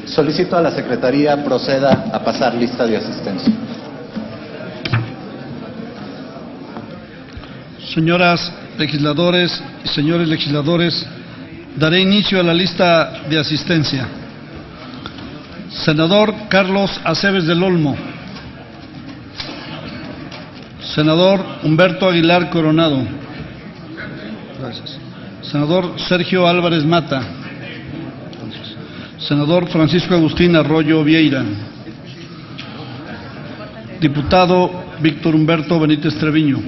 Solicito a la Secretaría proceda a pasar lista de asistencia. Señoras legisladores y señores legisladores, daré inicio a la lista de asistencia. Senador Carlos Aceves del Olmo. Senador Humberto Aguilar Coronado. Gracias. Senador Sergio Álvarez Mata. Senador Francisco Agustín Arroyo Vieira. Diputado Víctor Humberto Benítez Treviño.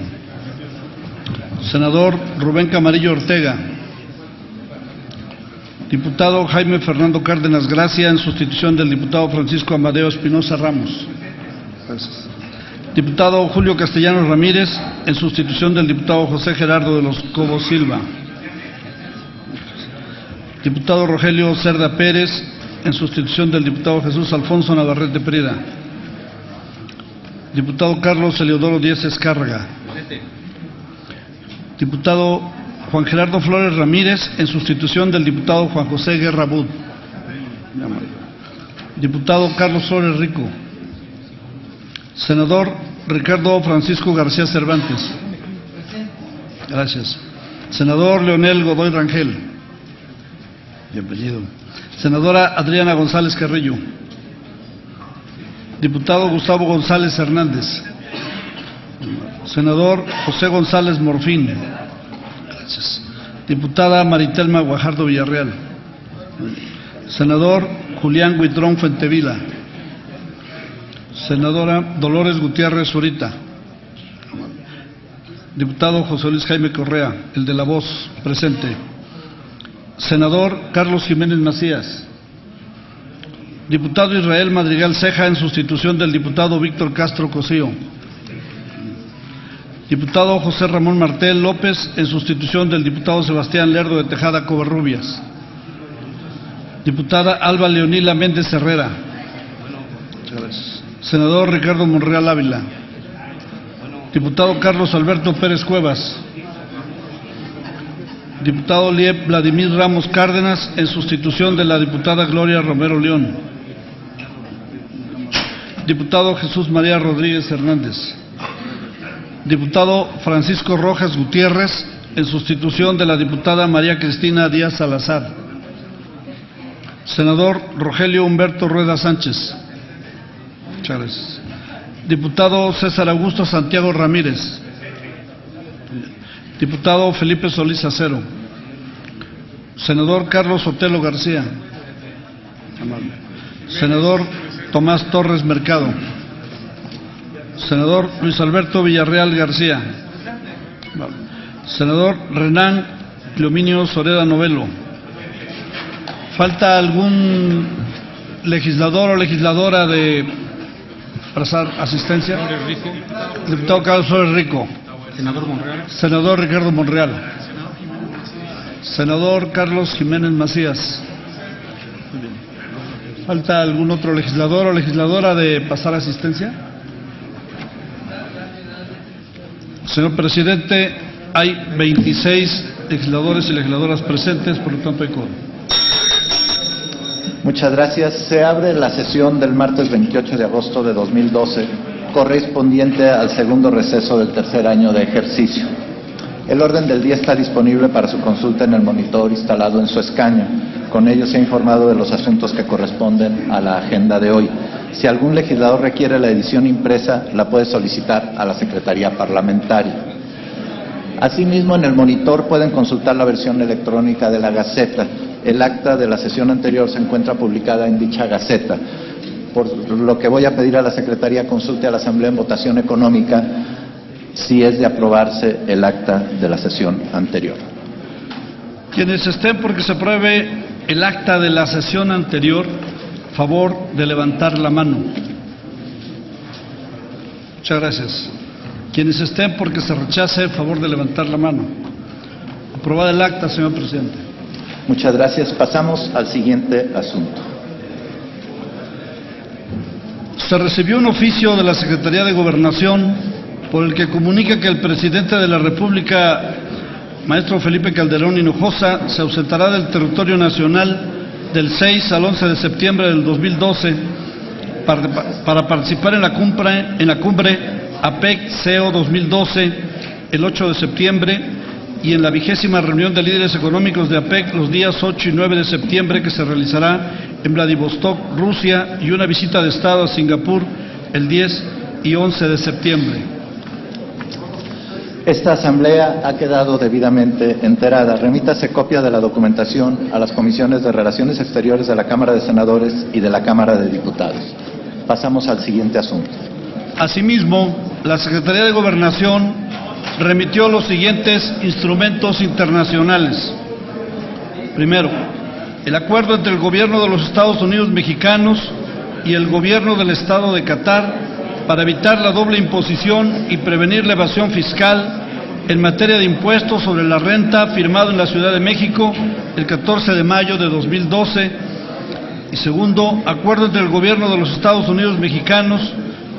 Senador Rubén Camarillo Ortega. Diputado Jaime Fernando Cárdenas Gracia, en sustitución del diputado Francisco Amadeo Espinosa Ramos. Gracias. Diputado Julio Castellanos Ramírez, en sustitución del diputado José Gerardo de los Cobos Silva. Diputado Rogelio Cerda Pérez, en sustitución del diputado Jesús Alfonso Navarrete Prida. Diputado Carlos Eleodoro Díez Escárraga. Diputado Juan Gerardo Flores Ramírez, en sustitución del diputado Juan José Guerra Bud. Diputado Carlos Flores Rico. Senador Ricardo Francisco García Cervantes. Gracias. Senador Leonel Godoy Rangel. Bienvenido. Senadora Adriana González Carrillo. Diputado Gustavo González Hernández. Senador José González Morfín. Gracias. Diputada Maritelma Guajardo Villarreal. Senador Julián Huitrón Fuentevila. Senadora Dolores Gutiérrez Zurita. Diputado José Luis Jaime Correa, el de La Voz, presente. Senador Carlos Jiménez Macías. Diputado Israel Madrigal Ceja, en sustitución del diputado Víctor Castro Cosío. Diputado José Ramón Martel López, en sustitución del diputado Sebastián Lerdo de Tejada Covarrubias. Diputada Alba Leonila Méndez Herrera. Senador Ricardo Monreal Ávila. Diputado Carlos Alberto Pérez Cuevas. Diputado Liep Vladimir Ramos Cárdenas, en sustitución de la diputada Gloria Romero León. Diputado Jesús María Rodríguez Hernández. Diputado Francisco Rojas Gutiérrez, en sustitución de la diputada María Cristina Díaz Salazar. Senador Rogelio Humberto Rueda Sánchez. Muchas gracias. Diputado César Augusto Santiago Ramírez. Diputado Felipe Solís Acero. Senador Carlos Sotelo García. Senador Tomás Torres Mercado. Senador Luis Alberto Villarreal García. Senador Renán Cleominio Soreda Novelo. ¿Falta algún legislador o legisladora de prestar asistencia? Diputado Carlos Flores Rico. Senador Monreal. Senador Ricardo Monreal. Senador Carlos Jiménez Macías. ¿Falta algún otro legislador o legisladora de pasar asistencia? Señor presidente, hay 26 legisladores y legisladoras presentes, por lo tanto hay quórum. Muchas gracias. Se abre la sesión del martes 28 de agosto de 2012, correspondiente al segundo receso del tercer año de ejercicio. El orden del día está disponible para su consulta en el monitor instalado en su escaño. Con ello se ha informado de los asuntos que corresponden a la agenda de hoy. Si algún legislador requiere la edición impresa, la puede solicitar a la Secretaría Parlamentaria. Asimismo, en el monitor pueden consultar la versión electrónica de la Gaceta. El acta de la sesión anterior se encuentra publicada en dicha Gaceta, por lo que voy a pedir a la Secretaría consulte a la Asamblea en votación económica si es de aprobarse el acta de la sesión anterior. Quienes estén porque se apruebe el acta de la sesión anterior, favor de levantar la mano. Muchas gracias. Quienes estén porque se rechace, favor de levantar la mano. Aprobada el acta, señor presidente. Muchas gracias. Pasamos al siguiente asunto. Se recibió un oficio de la Secretaría de Gobernación por el que comunica que el presidente de la República, maestro Felipe Calderón Hinojosa, se ausentará del territorio nacional del 6 al 11 de septiembre del 2012 para participar en la cumbre APEC-CEO 2012 el 8 de septiembre y en la 20ª reunión de líderes económicos de APEC los días 8 y 9 de septiembre que se realizará en Vladivostok, Rusia, y una visita de Estado a Singapur el 10 y 11 de septiembre. Esta asamblea ha quedado debidamente enterada. Remítase copia de la documentación a las comisiones de Relaciones Exteriores de la Cámara de Senadores y de la Cámara de Diputados. Pasamos al siguiente asunto. Asimismo, la Secretaría de Gobernación remitió los siguientes instrumentos internacionales. Primero, el acuerdo entre el Gobierno de los Estados Unidos mexicanos y el Gobierno del Estado de Qatar para evitar la doble imposición y prevenir la evasión fiscal en materia de impuestos sobre la renta, firmado en la Ciudad de México el 14 de mayo de 2012. Y segundo, acuerdo entre el Gobierno de los Estados Unidos mexicanos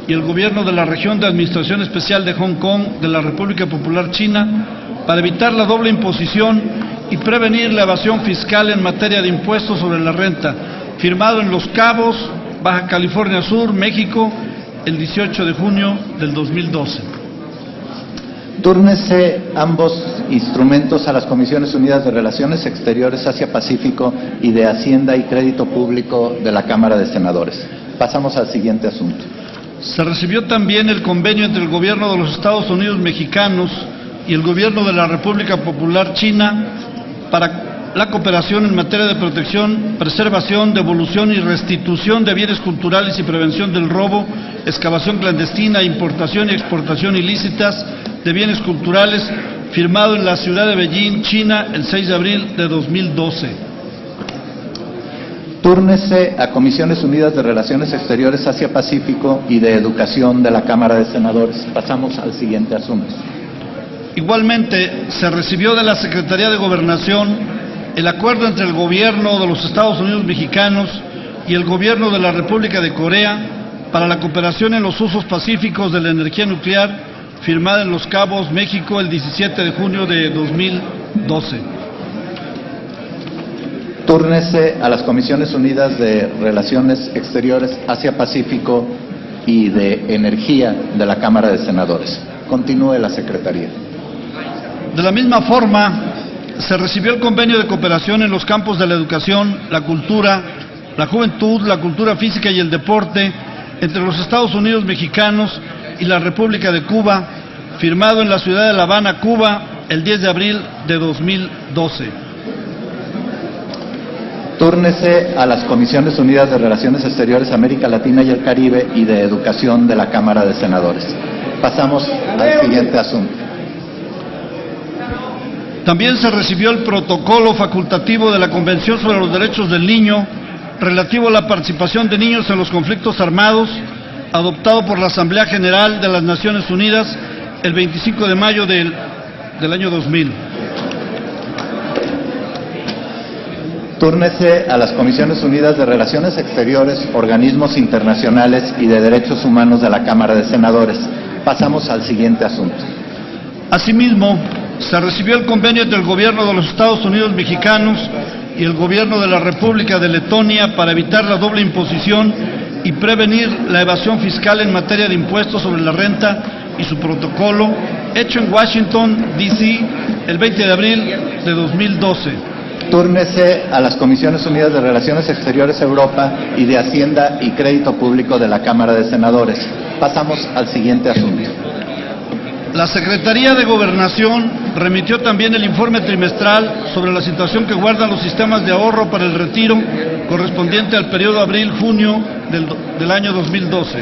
y el Gobierno de la Región de Administración Especial de Hong Kong de la República Popular China para evitar la doble imposición y prevenir la evasión fiscal en materia de impuestos sobre la renta, firmado en Los Cabos, Baja California Sur, México, el 18 de junio del 2012. Túrnese ambos instrumentos a las Comisiones Unidas de Relaciones Exteriores Asia-Pacífico y de Hacienda y Crédito Público de la Cámara de Senadores. Pasamos al siguiente asunto. Se recibió también el convenio entre el Gobierno de los Estados Unidos mexicanos y el Gobierno de la República Popular China para la cooperación en materia de protección, preservación, devolución y restitución de bienes culturales y prevención del robo, excavación clandestina, importación y exportación ilícitas de bienes culturales, firmado en la ciudad de Beijing, China, el 6 de abril de 2012. Túrnese a Comisiones Unidas de Relaciones Exteriores Asia-Pacífico y de Educación de la Cámara de Senadores. Pasamos al siguiente asunto. Igualmente, se recibió de la Secretaría de Gobernación el acuerdo entre el Gobierno de los Estados Unidos mexicanos y el Gobierno de la República de Corea para la cooperación en los usos pacíficos de la energía nuclear, firmada en Los Cabos, México, el 17 de junio de 2012. Túrnese a las Comisiones Unidas de Relaciones Exteriores Asia-Pacífico y de Energía de la Cámara de Senadores. Continúe la Secretaría. De la misma forma, se recibió el convenio de cooperación en los campos de la educación, la cultura, la juventud, la cultura física y el deporte entre los Estados Unidos mexicanos y la República de Cuba, firmado en la ciudad de La Habana, Cuba, el 10 de abril de 2012. Túrnese a las Comisiones Unidas de Relaciones Exteriores América Latina y el Caribe y de Educación de la Cámara de Senadores. Pasamos al siguiente asunto. También se recibió el protocolo facultativo de la Convención sobre los Derechos del Niño relativo a la participación de niños en los conflictos armados, adoptado por la Asamblea General de las Naciones Unidas el 25 de mayo del año 2000. Túrnese a las Comisiones Unidas de Relaciones Exteriores, Organismos Internacionales y de Derechos Humanos de la Cámara de Senadores. Pasamos al siguiente asunto. Asimismo, se recibió el convenio entre el Gobierno de los Estados Unidos mexicanos y el Gobierno de la República de Letonia para evitar la doble imposición y prevenir la evasión fiscal en materia de impuestos sobre la renta y su protocolo, hecho en Washington, D.C., el 20 de abril de 2012. Túrnese a las Comisiones Unidas de Relaciones Exteriores Europa y de Hacienda y Crédito Público de la Cámara de Senadores. Pasamos al siguiente asunto. La Secretaría de Gobernación remitió también el informe trimestral sobre la situación que guardan los sistemas de ahorro para el retiro correspondiente al periodo abril-junio del año 2012.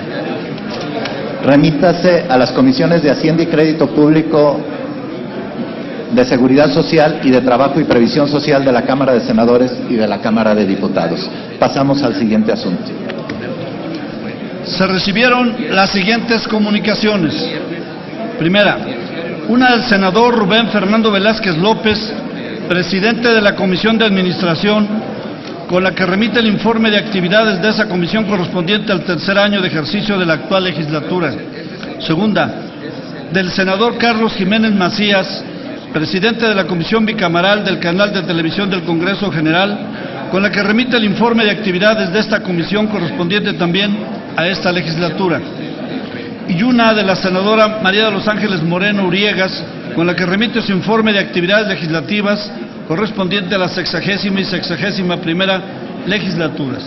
Remítase a las Comisiones de Hacienda y Crédito Público, de Seguridad Social y de Trabajo y Previsión Social de la Cámara de Senadores y de la Cámara de Diputados. Pasamos al siguiente asunto. Se recibieron las siguientes comunicaciones. Primera, una del senador Rubén Fernando Velázquez López, presidente de la Comisión de Administración, con la que remite el informe de actividades de esa comisión correspondiente al tercer año de ejercicio de la actual legislatura. Segunda, del senador Carlos Jiménez Macías, presidente de la Comisión Bicameral del Canal de Televisión del Congreso General, con la que remite el informe de actividades de esta comisión correspondiente también a esta legislatura, y una de la senadora María de los Ángeles Moreno Uriegas, con la que remite su informe de actividades legislativas correspondiente a la 60ª y 61ª legislaturas.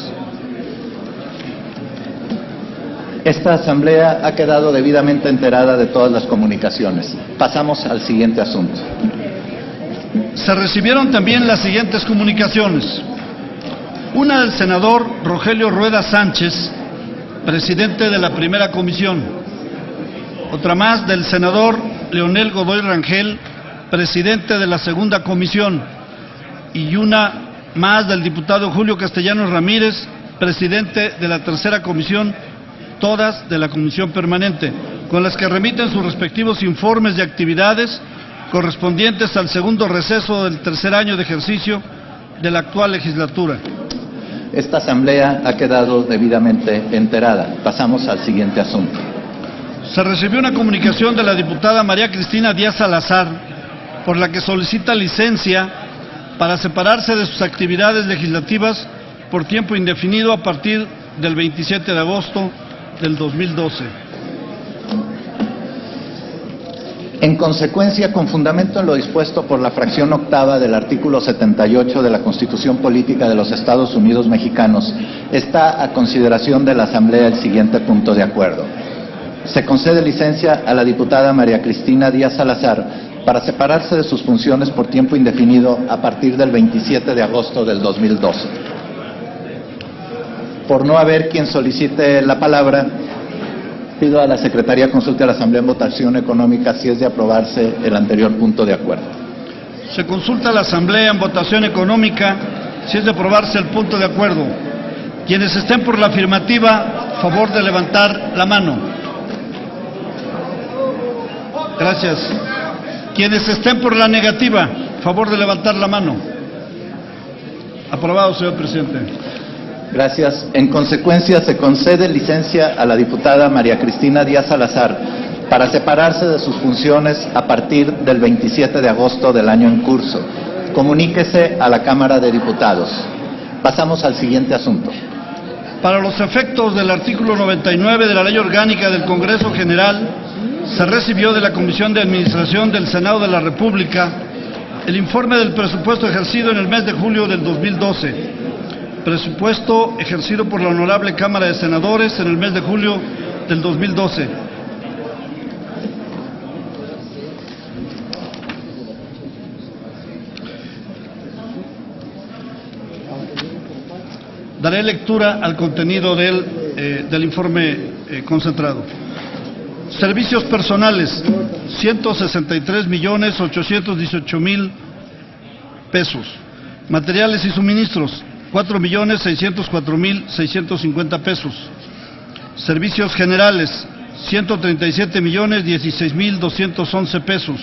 Esta asamblea ha quedado debidamente enterada de todas las comunicaciones. Pasamos al siguiente asunto. Se recibieron también las siguientes comunicaciones. Una del senador Rogelio Rueda Sánchez, presidente de la primera comisión. Otra más del senador Leonel Godoy Rangel, presidente de la segunda comisión. Y una más del diputado Julio Castellanos Ramírez, presidente de la tercera comisión, todas de la comisión permanente, con las que remiten sus respectivos informes de actividades correspondientes al segundo receso del tercer año de ejercicio de la actual legislatura. Esta asamblea ha quedado debidamente enterada. Pasamos al siguiente asunto. Se recibió una comunicación de la diputada María Cristina Díaz Salazar, por la que solicita licencia para separarse de sus actividades legislativas por tiempo indefinido a partir del 27 de agosto del 2012. En consecuencia, con fundamento en lo dispuesto por la fracción octava del artículo 78 de la Constitución Política de los Estados Unidos Mexicanos, está a consideración de la Asamblea el siguiente punto de acuerdo. Se concede licencia a la diputada María Cristina Díaz Salazar para separarse de sus funciones por tiempo indefinido a partir del 27 de agosto del 2012. Por no haber quien solicite la palabra, pido a la Secretaría consulte a la Asamblea en votación económica si es de aprobarse el anterior punto de acuerdo. Se consulta a la Asamblea en votación económica si es de aprobarse el punto de acuerdo. Quienes estén por la afirmativa, favor de levantar la mano. Gracias. Quienes estén por la negativa, favor de levantar la mano. Aprobado, señor presidente. Gracias. En consecuencia, se concede licencia a la diputada María Cristina Díaz Salazar para separarse de sus funciones a partir del 27 de agosto del año en curso. Comuníquese a la Cámara de Diputados. Pasamos al siguiente asunto. Para los efectos del artículo 99 de la Ley Orgánica del Congreso General, se recibió de la Comisión de Administración del Senado de la República el informe del presupuesto ejercido en el mes de julio del 2012. Presupuesto ejercido por la Honorable Cámara de Senadores en el mes de julio del 2012. Daré lectura al contenido del informe concentrado. Servicios personales, 163.818.000 pesos. Materiales y suministros, 4.604.650 pesos. Servicios generales, 137.016.211 pesos.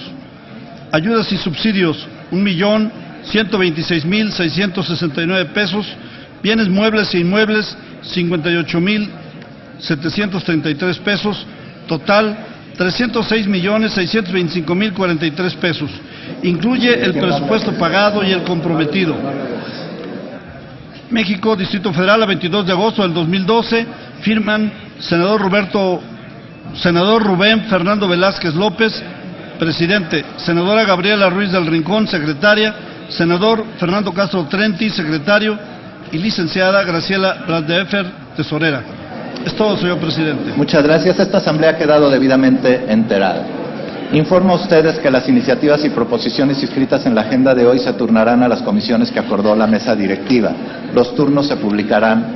Ayudas y subsidios, 1.126.669 pesos. Bienes muebles e inmuebles, 58.733 pesos. Total, 306.625.043 pesos. Incluye el presupuesto pagado y el comprometido. México, Distrito Federal, a 22 de agosto del 2012, firman senador Rubén Fernando Velázquez López, presidente; senadora Gabriela Ruiz del Rincón, secretaria; senador Fernando Castro Trenti, secretario; y licenciada Graciela Braddefer, tesorera. Es todo, señor presidente. Muchas gracias. Esta asamblea ha quedado debidamente enterada. Informo a ustedes que las iniciativas y proposiciones inscritas en la agenda de hoy se turnarán a las comisiones que acordó la mesa directiva. Los turnos se publicarán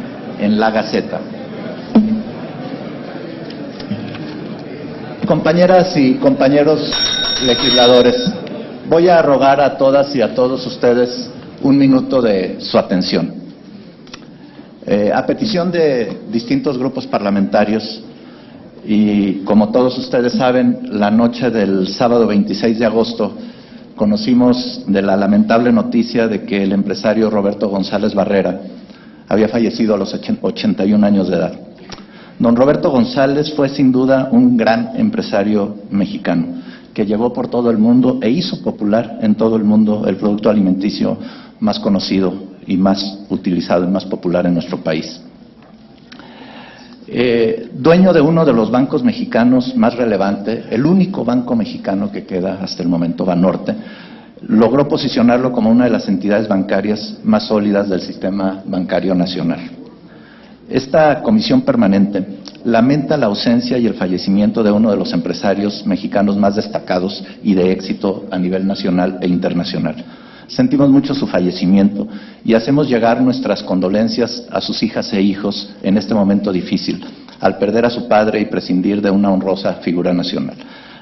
en la Gaceta. Compañeras y compañeros legisladores, voy a rogar a todas y a todos ustedes un minuto de su atención. A petición de distintos grupos parlamentarios, y como todos ustedes saben, la noche del sábado 26 de agosto conocimos de la lamentable noticia de que el empresario Roberto González Barrera había fallecido a los 81 años de edad. Don Roberto González fue sin duda un gran empresario mexicano que llevó por todo el mundo e hizo popular en todo el mundo el producto alimenticio más conocido y más utilizado y más popular en nuestro país. Dueño de uno de los bancos mexicanos más relevante, el único banco mexicano que queda hasta el momento, Banorte, logró posicionarlo como una de las entidades bancarias más sólidas del sistema bancario nacional. Esta comisión permanente lamenta la ausencia y el fallecimiento de uno de los empresarios mexicanos más destacados y de éxito a nivel nacional e internacional. Sentimos mucho su fallecimiento y hacemos llegar nuestras condolencias a sus hijas e hijos en este momento difícil, al perder a su padre y prescindir de una honrosa figura nacional.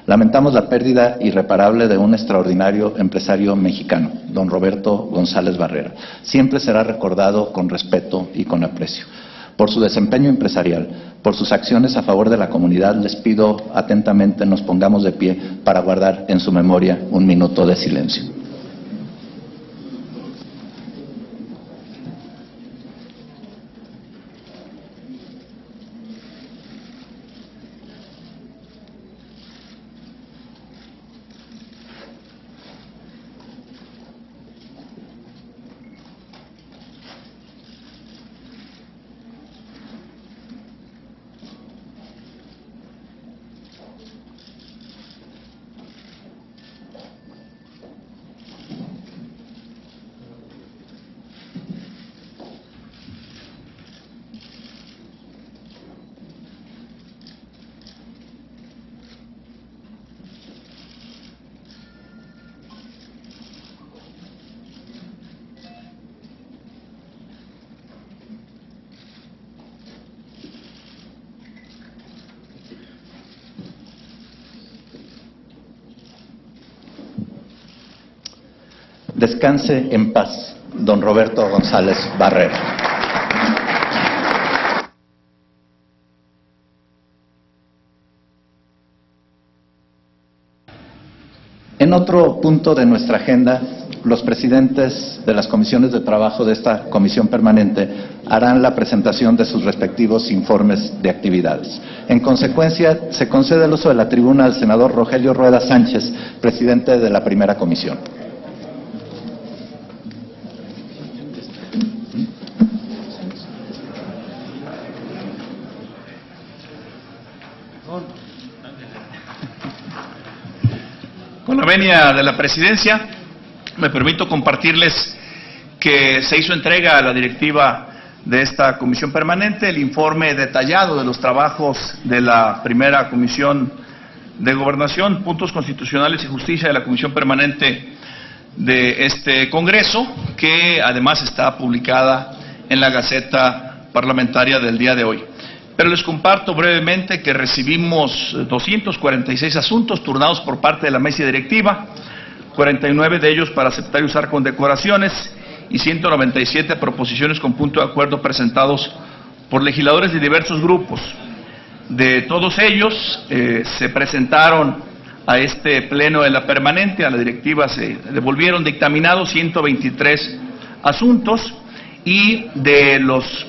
Lamentamos la pérdida irreparable de un extraordinario empresario mexicano, don Roberto González Barrera. Siempre será recordado con respeto y con aprecio. Por su desempeño empresarial, por sus acciones a favor de la comunidad, les pido atentamente nos pongamos de pie para guardar en su memoria un minuto de silencio. Descanse en paz, don Roberto González Barrera. En otro punto de nuestra agenda, los presidentes de las comisiones de trabajo de esta comisión permanente harán la presentación de sus respectivos informes de actividades. En consecuencia, se concede el uso de la tribuna al senador Rogelio Rueda Sánchez, presidente de la primera comisión. Con la venia de la presidencia, me permito compartirles que se hizo entrega a la directiva de esta comisión permanente el informe detallado de los trabajos de la primera comisión de Gobernación, Puntos Constitucionales y Justicia de la comisión permanente de este Congreso, que además está publicada en la Gaceta Parlamentaria del día de hoy. Pero les comparto brevemente que recibimos 246 asuntos turnados por parte de la mesa directiva, 49 de ellos para aceptar y usar condecoraciones y 197 proposiciones con punto de acuerdo presentados por legisladores de diversos grupos. De todos ellos se presentaron a este pleno de la permanente, a la directiva se devolvieron dictaminados 123 asuntos y de los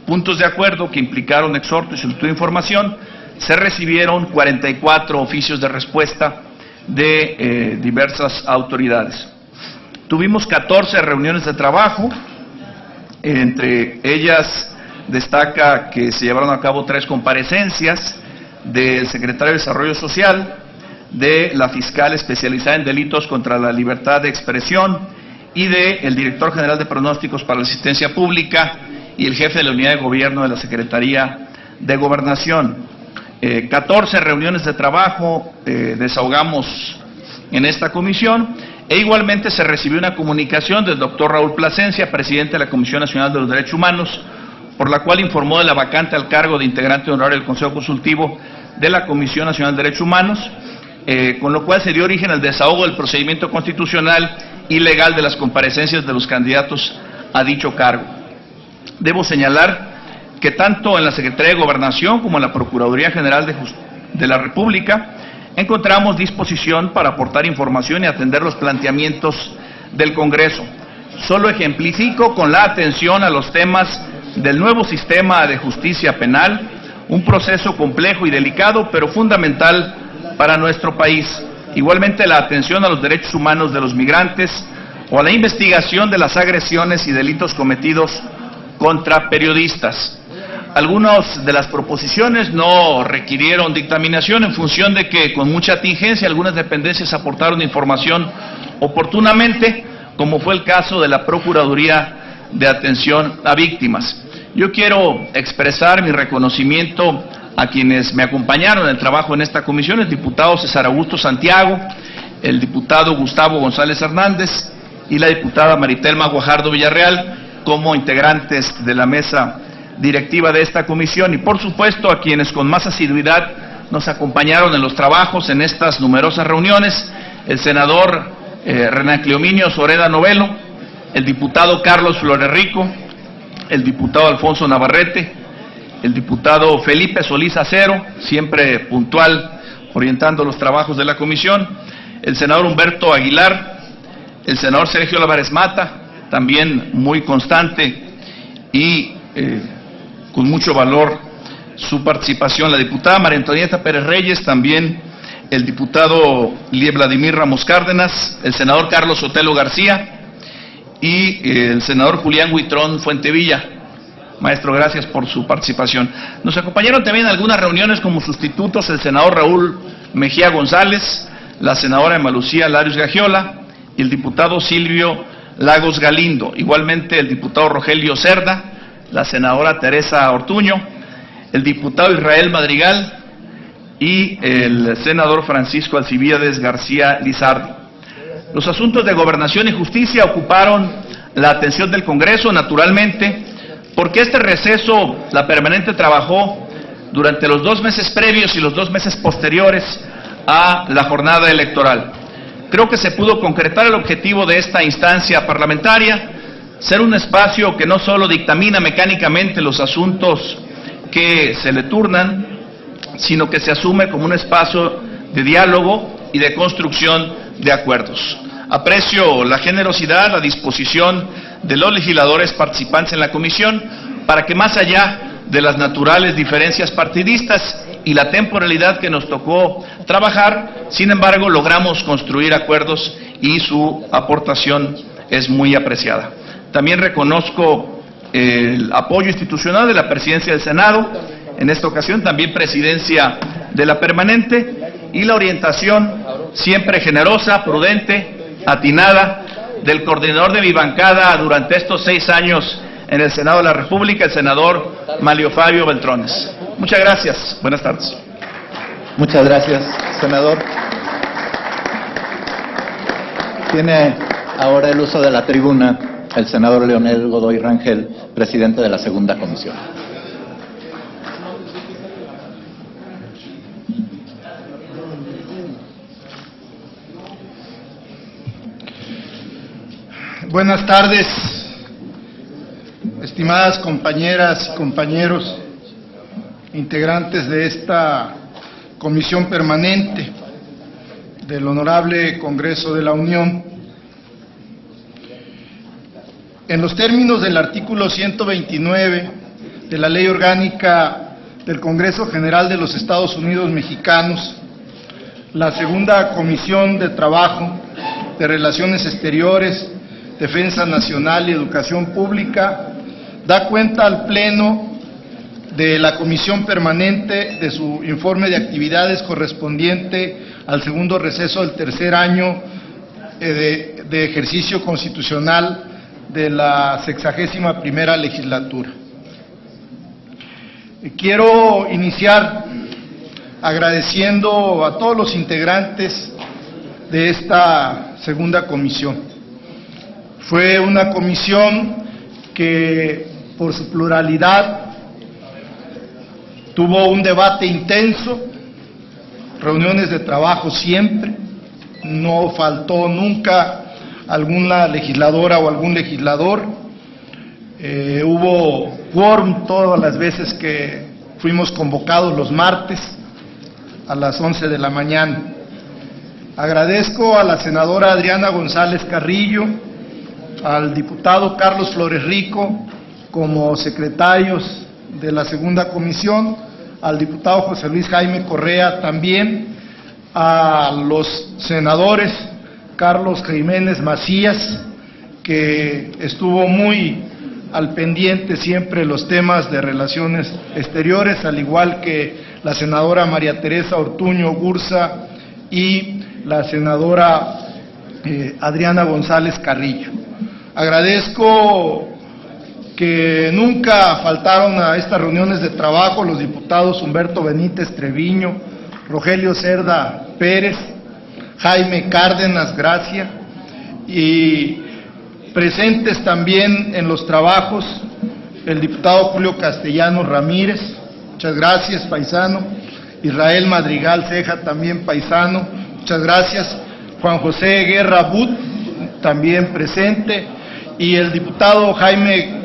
puntos de acuerdo que implicaron exhorto y solicitud de información, se recibieron 44 oficios de respuesta de diversas autoridades. Tuvimos 14 reuniones de trabajo, entre ellas destaca que se llevaron a cabo 3 comparecencias del secretario de Desarrollo Social, de la fiscal especializada en delitos contra la libertad de expresión y del director general de pronósticos para la asistencia pública y el jefe de la unidad de gobierno de la Secretaría de Gobernación. 14 reuniones de trabajo desahogamos en esta comisión e igualmente se recibió una comunicación del doctor Raúl Plasencia, presidente de la Comisión Nacional de los Derechos Humanos, por la cual informó de la vacante al cargo de integrante honorario del Consejo Consultivo de la Comisión Nacional de Derechos Humanos, con lo cual se dio origen al desahogo del procedimiento constitucional y legal de las comparecencias de los candidatos a dicho cargo. Debo señalar que tanto en la Secretaría de Gobernación como en la Procuraduría General de la República encontramos disposición para aportar información y atender los planteamientos del Congreso. Solo ejemplifico con la atención a los temas del nuevo sistema de justicia penal, un proceso complejo y delicado, pero fundamental para nuestro país. Igualmente la atención a los derechos humanos de los migrantes, o a la investigación de las agresiones y delitos cometidos contra periodistas. Algunas de las proposiciones no requirieron dictaminación en función de que con mucha tingencia algunas dependencias aportaron información oportunamente, como fue el caso de la Procuraduría de Atención a Víctimas. Yo quiero expresar mi reconocimiento a quienes me acompañaron en el trabajo en esta comisión, el diputado César Augusto Santiago, el diputado Gustavo González Hernández y la diputada Maritelma Guajardo Villarreal como integrantes de la mesa directiva de esta comisión, y por supuesto a quienes con más asiduidad nos acompañaron en los trabajos en estas numerosas reuniones, el senador Renan Cleominio Soreda Novelo, el diputado Carlos Flores Rico, el diputado Alfonso Navarrete, el diputado Felipe Solís Acero, siempre puntual orientando los trabajos de la comisión, el senador Humberto Aguilar, el senador Sergio Álvarez Mata, también muy constante y con mucho valor su participación, la diputada María Antonieta Pérez Reyes, también el diputado Vladimir Ramos Cárdenas, el senador Carlos Sotelo García y el senador Julián Huitrón Fuentevilla. Maestro, gracias por su participación. Nos acompañaron también en algunas reuniones como sustitutos el senador Raúl Mejía González, la senadora Emma Lucía Larios Gagiola y el diputado Silvio Lagos Galindo, igualmente el diputado Rogelio Cerda, la senadora Teresa Ortuño, el diputado Israel Madrigal y el senador Francisco Alcibiades García Lizardi. Los asuntos de gobernación y justicia ocuparon la atención del Congreso, naturalmente, porque este receso, la permanente trabajó durante los 2 meses previos y los 2 meses posteriores a la jornada electoral. Creo que se pudo concretar el objetivo de esta instancia parlamentaria, ser un espacio que no solo dictamina mecánicamente los asuntos que se le turnan, sino que se asume como un espacio de diálogo y de construcción de acuerdos. Aprecio la generosidad, la disposición de los legisladores participantes en la comisión para que más allá de las naturales diferencias partidistas y la temporalidad que nos tocó trabajar, sin embargo logramos construir acuerdos y su aportación es muy apreciada. También reconozco el apoyo institucional de la presidencia del Senado, en esta ocasión también presidencia de la permanente, y la orientación siempre generosa, prudente, atinada del coordinador de mi bancada durante estos 6 años en el Senado de la República, el senador Manlio Fabio Beltrones. Muchas gracias. Buenas tardes. Muchas gracias, senador. Tiene ahora el uso de la tribuna el senador Leonel Godoy Rangel, presidente de la segunda comisión. Buenas tardes, estimadas compañeras y compañeros, integrantes de esta comisión permanente del Honorable Congreso de la Unión. En los términos del artículo 129 de la Ley Orgánica del Congreso General de los Estados Unidos Mexicanos, la segunda Comisión de Trabajo, de Relaciones Exteriores, Defensa Nacional y Educación Pública da cuenta al Pleno de la Comisión Permanente de su informe de actividades correspondiente al segundo receso del tercer año de ejercicio constitucional de la 61ª legislatura. Quiero iniciar agradeciendo a todos los integrantes de esta segunda comisión. Fue una comisión que, por su pluralidad, tuvo un debate intenso, reuniones de trabajo siempre, no faltó nunca alguna legisladora o algún legislador, hubo quórum todas las veces que fuimos convocados los martes a las 11 de la mañana. Agradezco a la senadora Adriana González Carrillo, al diputado Carlos Flores Rico como secretarios de la segunda comisión, al diputado José Luis Jaime Correa también, a los senadores Carlos Jiménez Macías, que estuvo muy al pendiente siempre los temas de relaciones exteriores, al igual que la senadora María Teresa Ortuño Gurza y la senadora Adriana González Carrillo. Agradezco que nunca faltaron a estas reuniones de trabajo los diputados Humberto Benítez Treviño, Rogelio Cerda Pérez, Jaime Cárdenas Gracia, y presentes también en los trabajos el diputado Julio Castellanos Ramírez, muchas gracias, paisano, Israel Madrigal Ceja, también paisano, muchas gracias, Juan José Guerra But, también presente, y el diputado Jaime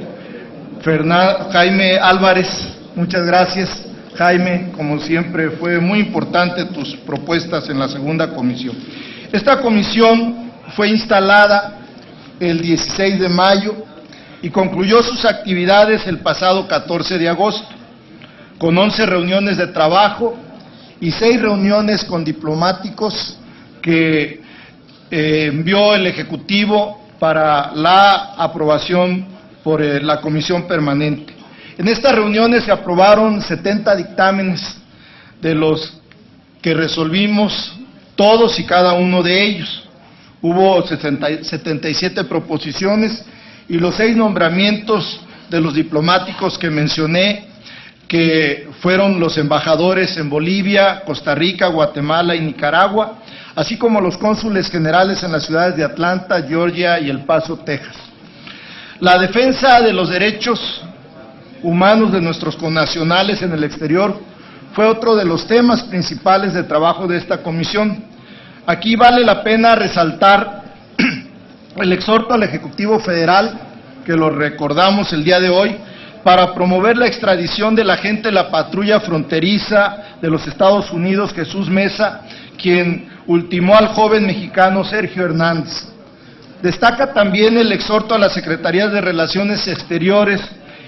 Álvarez, muchas gracias, Jaime, como siempre fue muy importante tus propuestas en la segunda comisión. Esta comisión fue instalada el 16 de mayo y concluyó sus actividades el pasado 14 de agosto, con 11 reuniones de trabajo y 6 reuniones con diplomáticos que envió el Ejecutivo para la aprobación por la Comisión Permanente. En estas reuniones se aprobaron 70 dictámenes, de los que resolvimos todos y cada uno de ellos. Hubo 77 proposiciones y los 6 nombramientos de los diplomáticos que mencioné, que fueron los embajadores en Bolivia, Costa Rica, Guatemala y Nicaragua, así como los cónsules generales en las ciudades de Atlanta, Georgia y El Paso, Texas. La defensa de los derechos humanos de nuestros connacionales en el exterior fue otro de los temas principales de trabajo de esta comisión. Aquí vale la pena resaltar el exhorto al Ejecutivo Federal, que lo recordamos el día de hoy, para promover la extradición del agente de la patrulla fronteriza de los Estados Unidos, Jesús Mesa, quien ultimó al joven mexicano Sergio Hernández. Destaca también el exhorto a las Secretarías de Relaciones Exteriores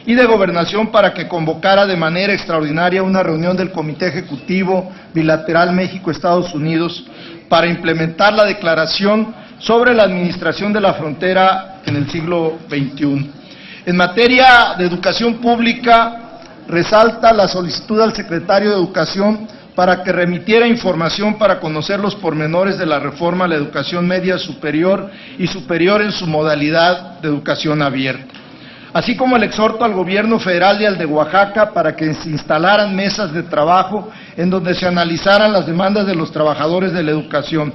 y de Gobernación para que convocara de manera extraordinaria una reunión del Comité Ejecutivo Bilateral México-Estados Unidos para implementar la declaración sobre la administración de la frontera en el siglo XXI. En materia de educación pública, resalta la solicitud al secretario de Educación para que remitiera información para conocer los pormenores de la reforma a la educación media superior y superior en su modalidad de educación abierta, así como el exhorto al gobierno federal y al de Oaxaca para que se instalaran mesas de trabajo en donde se analizaran las demandas de los trabajadores de la educación.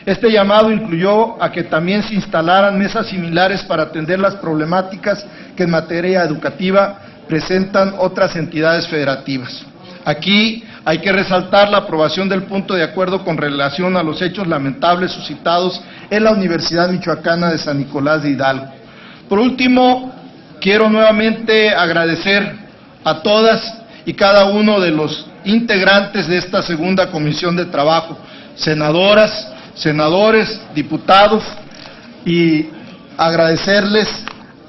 Este llamado incluyó a que también se instalaran mesas similares para atender las problemáticas que en materia educativa presentan otras entidades federativas. Aquí hay que resaltar la aprobación del punto de acuerdo con relación a los hechos lamentables suscitados en la Universidad Michoacana de San Nicolás de Hidalgo. Por último, quiero nuevamente agradecer a todas y cada uno de los integrantes de esta segunda comisión de trabajo, senadoras, senadores, diputados, y agradecerles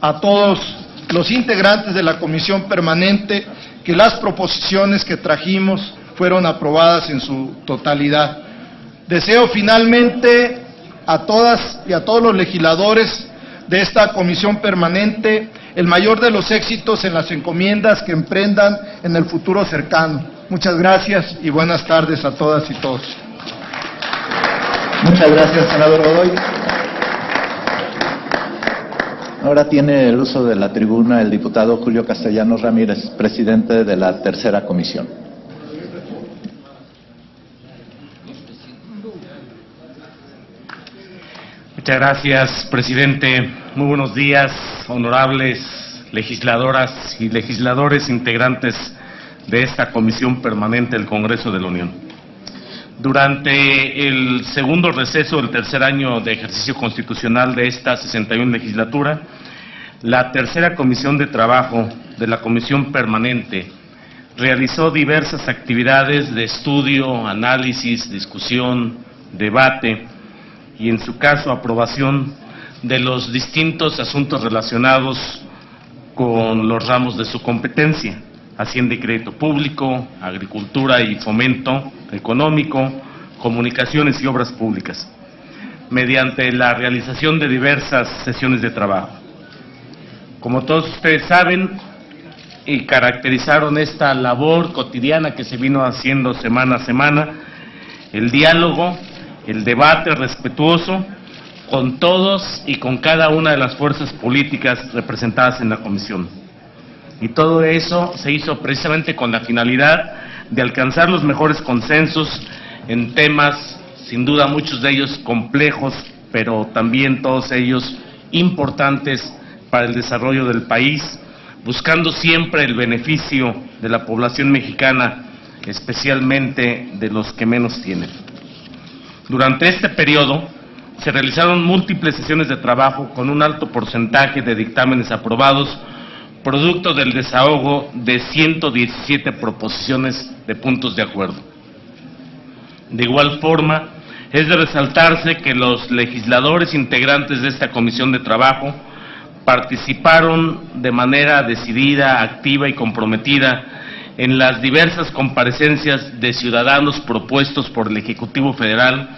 a todos los integrantes de la comisión permanente que las proposiciones que trajimos fueron aprobadas en su totalidad. Deseo finalmente a todas y a todos los legisladores de esta comisión permanente el mayor de los éxitos en las encomiendas que emprendan en el futuro cercano. Muchas gracias y buenas tardes a todas y todos. Muchas gracias, senador Godoy. Ahora tiene el uso de la tribuna el diputado Julio Castellanos Ramírez, presidente de la tercera comisión. Muchas gracias, presidente. Muy buenos días, honorables legisladoras y legisladores integrantes de esta comisión permanente del Congreso de la Unión. Durante el segundo receso del tercer año de ejercicio constitucional de esta 61 legislatura, la tercera comisión de trabajo de la comisión permanente realizó diversas actividades de estudio, análisis, discusión, debate y, en su caso, aprobación de los distintos asuntos relacionados con los ramos de su competencia: Hacienda y Crédito Público, Agricultura y Fomento Económico, Comunicaciones y Obras Públicas. mediante la realización de diversas sesiones de trabajo. Como todos ustedes saben, y caracterizaron esta labor cotidiana que se vino haciendo semana a semana, el diálogo, el debate respetuoso con todos y con cada una de las fuerzas políticas representadas en la comisión. Y todo eso se hizo precisamente con la finalidad de alcanzar los mejores consensos en temas, sin duda muchos de ellos complejos, pero también todos ellos importantes para el desarrollo del país, buscando siempre el beneficio de la población mexicana, especialmente de los que menos tienen. Durante este periodo se realizaron múltiples sesiones de trabajo con un alto porcentaje de dictámenes aprobados, producto del desahogo de 117 proposiciones de puntos de acuerdo. De igual forma, es de resaltarse que los legisladores integrantes de esta comisión de trabajo participaron de manera decidida, activa y comprometida en las diversas comparecencias de ciudadanos propuestos por el Ejecutivo Federal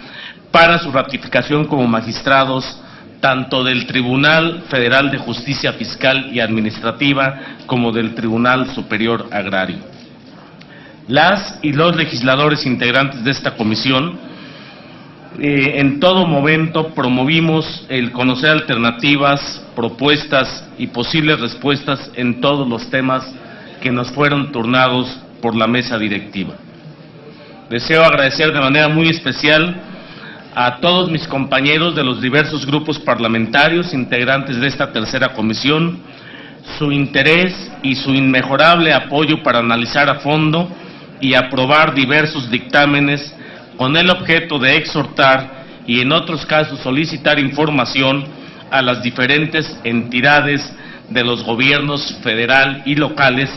para su ratificación como magistrados tanto del Tribunal Federal de Justicia Fiscal y Administrativa como del Tribunal Superior Agrario. Las y los legisladores integrantes de esta comisión en todo momento promovimos el conocer alternativas, propuestas y posibles respuestas en todos los temas que nos fueron turnados por la mesa directiva. Deseo agradecer de manera muy especial a todos mis compañeros de los diversos grupos parlamentarios integrantes de esta tercera comisión, su interés y su inmejorable apoyo para analizar a fondo y aprobar diversos dictámenes con el objeto de exhortar y en otros casos solicitar información a las diferentes entidades de los gobiernos federal y locales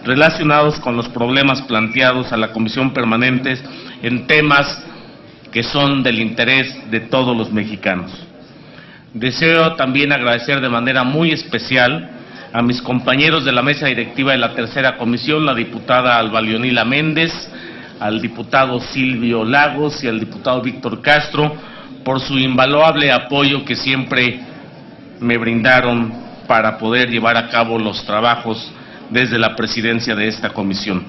relacionados con los problemas planteados a la Comisión Permanente en temas que son del interés de todos los mexicanos. Deseo también agradecer de manera muy especial a mis compañeros de la mesa directiva de la tercera comisión, la diputada Alba Leonila Méndez, al diputado Silvio Lagos y al diputado Víctor Castro por su invaluable apoyo que siempre me brindaron para poder llevar a cabo los trabajos desde la presidencia de esta comisión.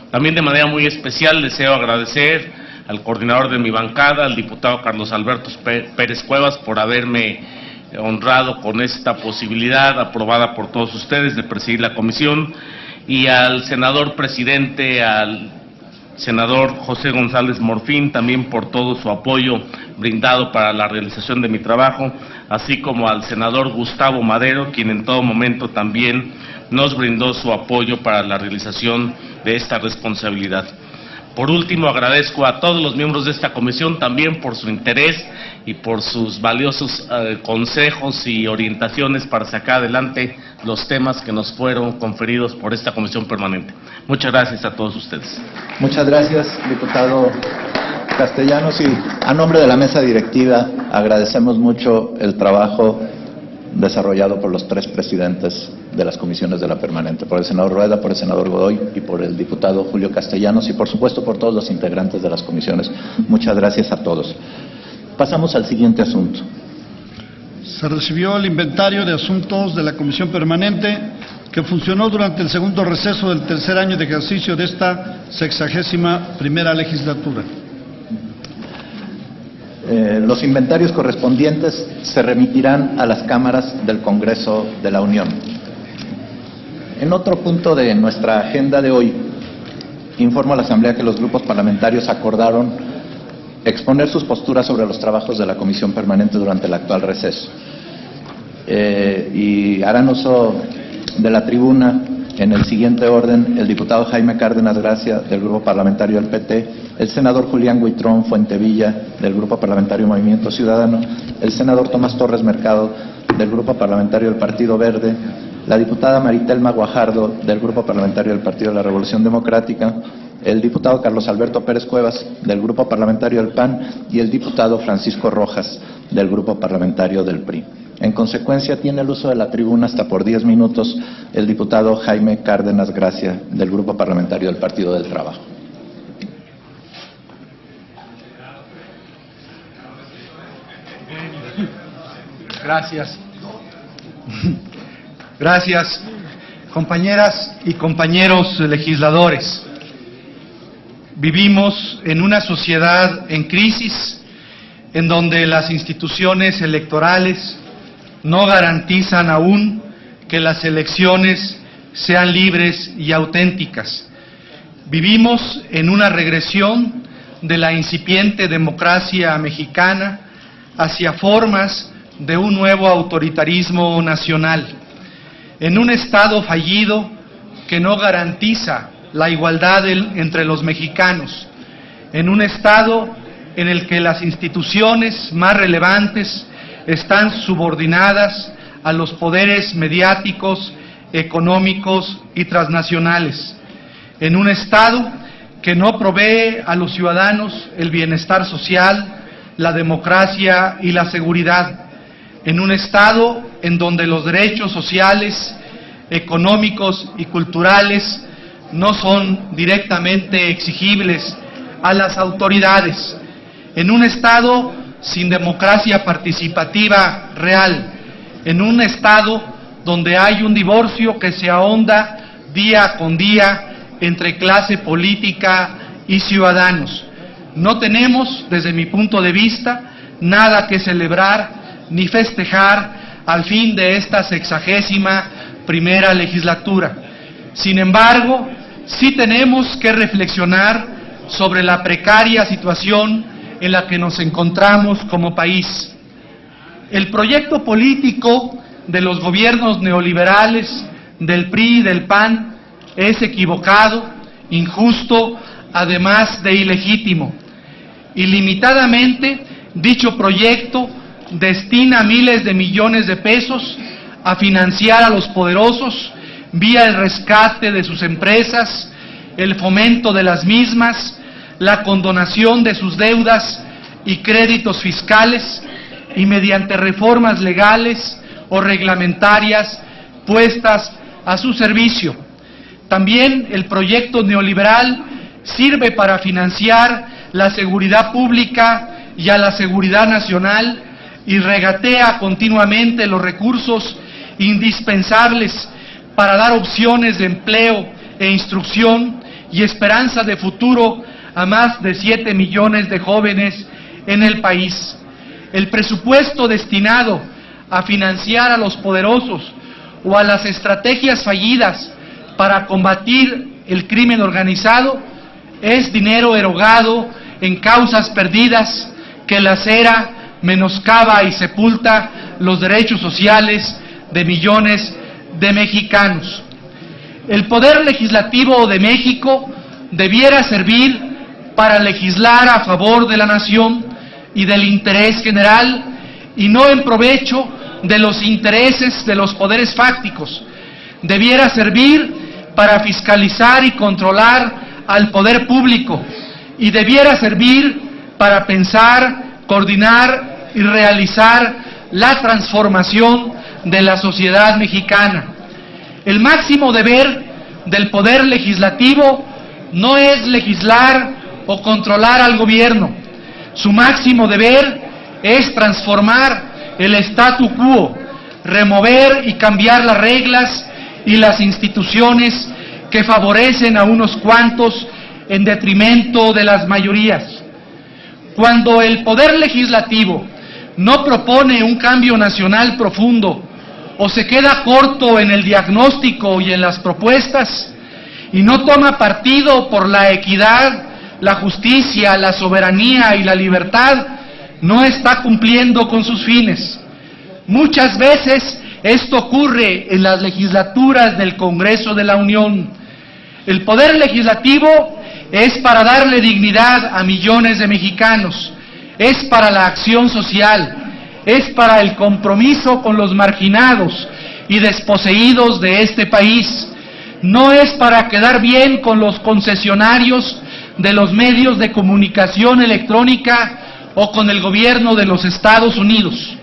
También de manera muy especial deseo agradecer al coordinador de mi bancada, al diputado Carlos Alberto Pérez Cuevas, por haberme honrado con esta posibilidad aprobada por todos ustedes de presidir la comisión, y al senador presidente, al senador José González Morfín, también por todo su apoyo brindado para la realización de mi trabajo, así como al senador Gustavo Madero, quien en todo momento también nos brindó su apoyo para la realización de esta responsabilidad. Por último, agradezco a todos los miembros de esta comisión también por su interés y por sus valiosos consejos y orientaciones para sacar adelante los temas que nos fueron conferidos por esta comisión permanente. Muchas gracias a todos ustedes. Muchas gracias, diputado Castellanos, y a nombre de la mesa directiva agradecemos mucho el trabajo desarrollado por los tres presidentes de las comisiones de la permanente, por el senador Rueda, por el senador Godoy y por el diputado Julio Castellanos, y por supuesto por todos los integrantes de las comisiones. Muchas gracias a todos. Pasamos al siguiente asunto. Se recibió el inventario de asuntos de la comisión permanente que funcionó durante el segundo receso del tercer año de ejercicio de esta 61ª legislatura. Los inventarios correspondientes se remitirán a las cámaras del Congreso de la Unión. En otro punto de nuestra agenda de hoy, informo a la Asamblea que los grupos parlamentarios acordaron exponer sus posturas sobre los trabajos de la Comisión Permanente durante el actual receso. Y harán uso de la tribuna en el siguiente orden: el diputado Jaime Cárdenas Gracia, del Grupo Parlamentario del PT, el senador Julián Huitrón Fuentevilla, del Grupo Parlamentario Movimiento Ciudadano, el senador Tomás Torres Mercado, del Grupo Parlamentario del Partido Verde, la diputada Maritelma Guajardo, del Grupo Parlamentario del Partido de la Revolución Democrática, el diputado Carlos Alberto Pérez Cuevas, del Grupo Parlamentario del PAN, y el diputado Francisco Rojas, del Grupo Parlamentario del PRI. En consecuencia, tiene el uso de la tribuna hasta por 10 minutos el diputado Jaime Cárdenas Gracia, del Grupo Parlamentario del Partido del Trabajo. Gracias. Gracias, compañeras y compañeros legisladores. Vivimos en una sociedad en crisis, en donde las instituciones electorales no garantizan aún que las elecciones sean libres y auténticas. Vivimos en una regresión de la incipiente democracia mexicana hacia formas de un nuevo autoritarismo nacional, en un Estado fallido que no garantiza la igualdad entre los mexicanos, en un Estado en el que las instituciones más relevantes están subordinadas a los poderes mediáticos, económicos y transnacionales, en un Estado que no provee a los ciudadanos el bienestar social, la democracia y la seguridad, en un Estado en donde los derechos sociales, económicos y culturales no son directamente exigibles a las autoridades, en un Estado sin democracia participativa real, en un Estado donde hay un divorcio que se ahonda día con día entre clase política y ciudadanos. No tenemos, desde mi punto de vista, nada que celebrar ni festejar al fin de esta 61ª legislatura. Sin embargo, sí tenemos que reflexionar sobre la precaria situación en la que nos encontramos como país. El proyecto político de los gobiernos neoliberales, del PRI y del PAN, es equivocado, injusto, además de ilegítimo. Ilimitadamente, dicho proyecto destina miles de millones de pesos a financiar a los poderosos vía el rescate de sus empresas, el fomento de las mismas, la condonación de sus deudas y créditos fiscales, y mediante reformas legales o reglamentarias puestas a su servicio. También el proyecto neoliberal sirve para financiar la seguridad pública y a la seguridad nacional y regatea continuamente los recursos indispensables para dar opciones de empleo e instrucción y esperanza de futuro a más de 7 millones de jóvenes en el país. El presupuesto destinado a financiar a los poderosos o a las estrategias fallidas para combatir el crimen organizado es dinero erogado en causas perdidas que lacera, menoscaba y sepulta los derechos sociales de millones de mexicanos. El Poder Legislativo de México debiera servir para legislar a favor de la nación y del interés general, y no en provecho de los intereses de los poderes fácticos. Debiera servir para fiscalizar y controlar al poder público, y debiera servir para pensar, coordinar y realizar la transformación de la sociedad mexicana. El máximo deber del Poder Legislativo no es legislar o controlar al gobierno. Su máximo deber es transformar el statu quo, remover y cambiar las reglas y las instituciones que favorecen a unos cuantos en detrimento de las mayorías. Cuando el Poder Legislativo no propone un cambio nacional profundo o se queda corto en el diagnóstico y en las propuestas y no toma partido por la equidad, la justicia, la soberanía y la libertad, no está cumpliendo con sus fines. Muchas veces esto ocurre en las legislaturas del Congreso de la Unión. El Poder Legislativo es para darle dignidad a millones de mexicanos, es para la acción social, es para el compromiso con los marginados y desposeídos de este país. No es para quedar bien con los concesionarios de los medios de comunicación electrónica o con el gobierno de los Estados Unidos.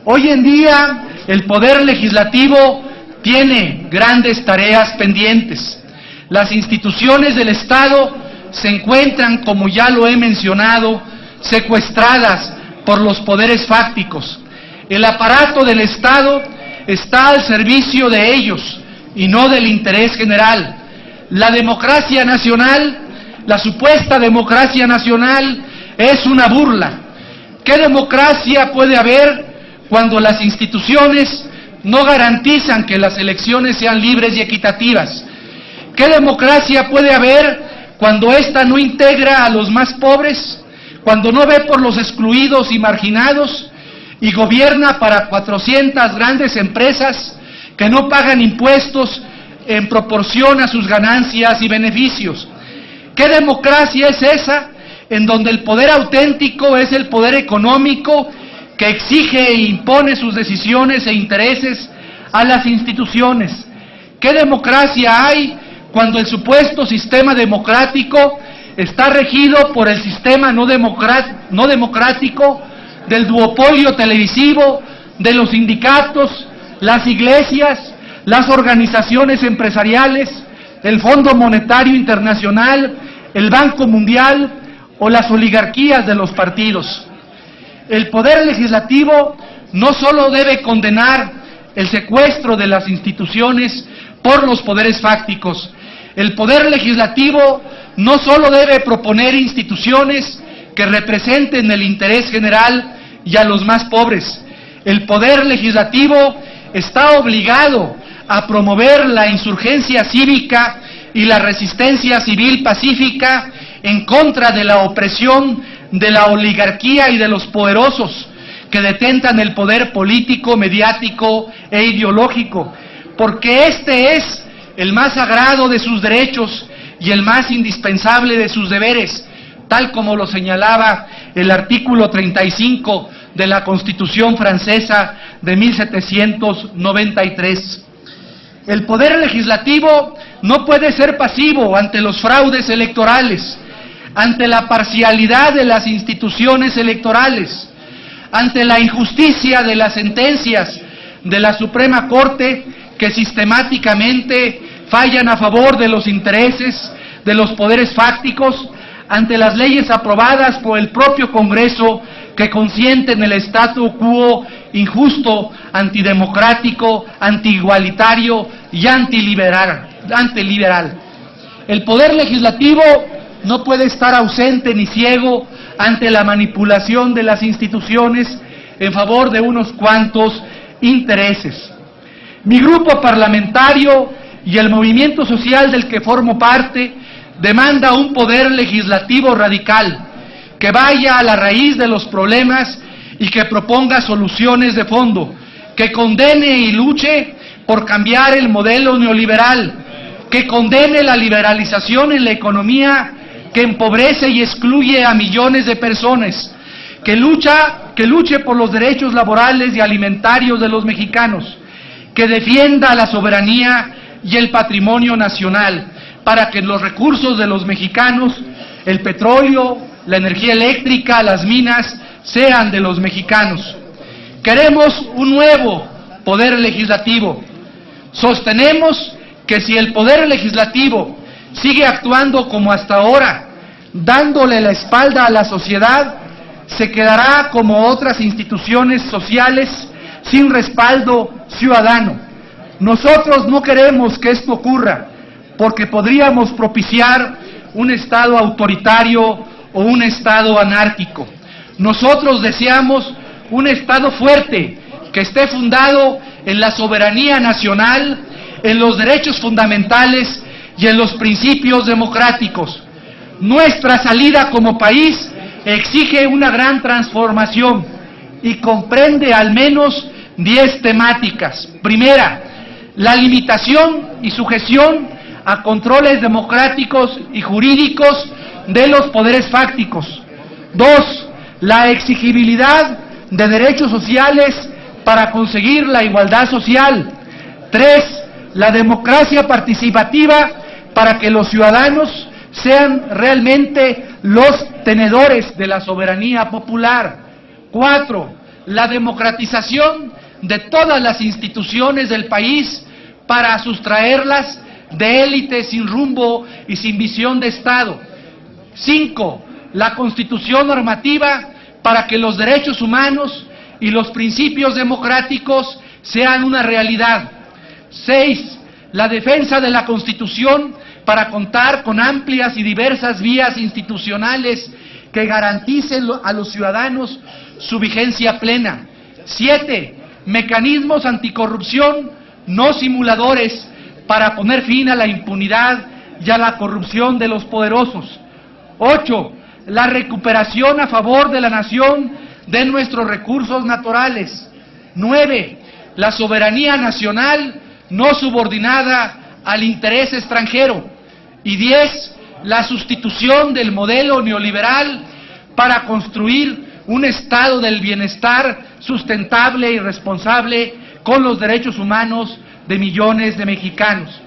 Hoy en día, el Poder Legislativo tiene grandes tareas pendientes. Las instituciones del Estado se encuentran, como ya lo he mencionado, secuestradas por los poderes fácticos. El aparato del Estado está al servicio de ellos y no del interés general. La democracia nacional, la supuesta democracia nacional, es una burla. ¿Qué democracia puede haber cuando las instituciones no garantizan que las elecciones sean libres y equitativas? ¿Qué democracia puede haber cuando ésta no integra a los más pobres, cuando no ve por los excluidos y marginados y gobierna para 400 grandes empresas que no pagan impuestos en proporción a sus ganancias y beneficios? ¿Qué democracia es esa en donde el poder auténtico es el poder económico que exige e impone sus decisiones e intereses a las instituciones? ¿Qué democracia hay cuando el supuesto sistema democrático está regido por el sistema no democrático del duopolio televisivo, de los sindicatos, las iglesias, las organizaciones empresariales, el Fondo Monetario Internacional, el Banco Mundial o las oligarquías de los partidos? El Poder Legislativo no solo debe condenar el secuestro de las instituciones por los poderes fácticos, el Poder Legislativo no solo debe proponer instituciones que representen el interés general y a los más pobres, el Poder Legislativo está obligado a promover la insurgencia cívica y la resistencia civil pacífica en contra de la opresión de la oligarquía y de los poderosos que detentan el poder político, mediático e ideológico, porque este es el más sagrado de sus derechos y el más indispensable de sus deberes, tal como lo señalaba el artículo 35 de la Constitución francesa de 1793. El Poder Legislativo no puede ser pasivo ante los fraudes electorales, ante la parcialidad de las instituciones electorales, ante la injusticia de las sentencias de la Suprema Corte que sistemáticamente fallan a favor de los intereses de los poderes fácticos, ante las leyes aprobadas por el propio Congreso que consienten el statu quo injusto, antidemocrático, antiigualitario y antiliberal. El Poder Legislativo no puede estar ausente ni ciego ante la manipulación de las instituciones en favor de unos cuantos intereses. Mi grupo parlamentario y el movimiento social del que formo parte demanda un poder legislativo radical, que vaya a la raíz de los problemas y que proponga soluciones de fondo, que condene y luche por cambiar el modelo neoliberal, que condene la liberalización en la economía que empobrece y excluye a millones de personas, que luche por los derechos laborales y alimentarios de los mexicanos, que defienda la soberanía y el patrimonio nacional, para que los recursos de los mexicanos, el petróleo, la energía eléctrica, las minas, sean de los mexicanos. Queremos un nuevo Poder Legislativo. Sostenemos que si el Poder Legislativo sigue actuando como hasta ahora, dándole la espalda a la sociedad, se quedará como otras instituciones sociales sin respaldo ciudadano. Nosotros no queremos que esto ocurra, porque podríamos propiciar un Estado autoritario o un Estado anárquico. Nosotros deseamos un Estado fuerte, que esté fundado en la soberanía nacional, en los derechos fundamentales y en los principios democráticos. Nuestra salida como país exige una gran transformación y comprende al menos 10 temáticas. Primera, la limitación y sujeción a controles democráticos y jurídicos de los poderes fácticos. 2. La exigibilidad de derechos sociales para conseguir la igualdad social. 3. La democracia participativa para que los ciudadanos sean realmente los tenedores de la soberanía popular. 4. La democratización de todas las instituciones del país para sustraerlas de élites sin rumbo y sin visión de Estado. 5. La constitución normativa para que los derechos humanos y los principios democráticos sean una realidad. 6. La defensa de la Constitución para contar con amplias y diversas vías institucionales que garanticen a los ciudadanos su vigencia plena. 7. Mecanismos anticorrupción no simuladores para poner fin a la impunidad y a la corrupción de los poderosos. 8. La recuperación a favor de la nación de nuestros recursos naturales. 9. La soberanía nacional no subordinada al interés extranjero. Y 10. La sustitución del modelo neoliberal para construir un estado del bienestar sustentable y responsable con los derechos humanos de millones de mexicanos.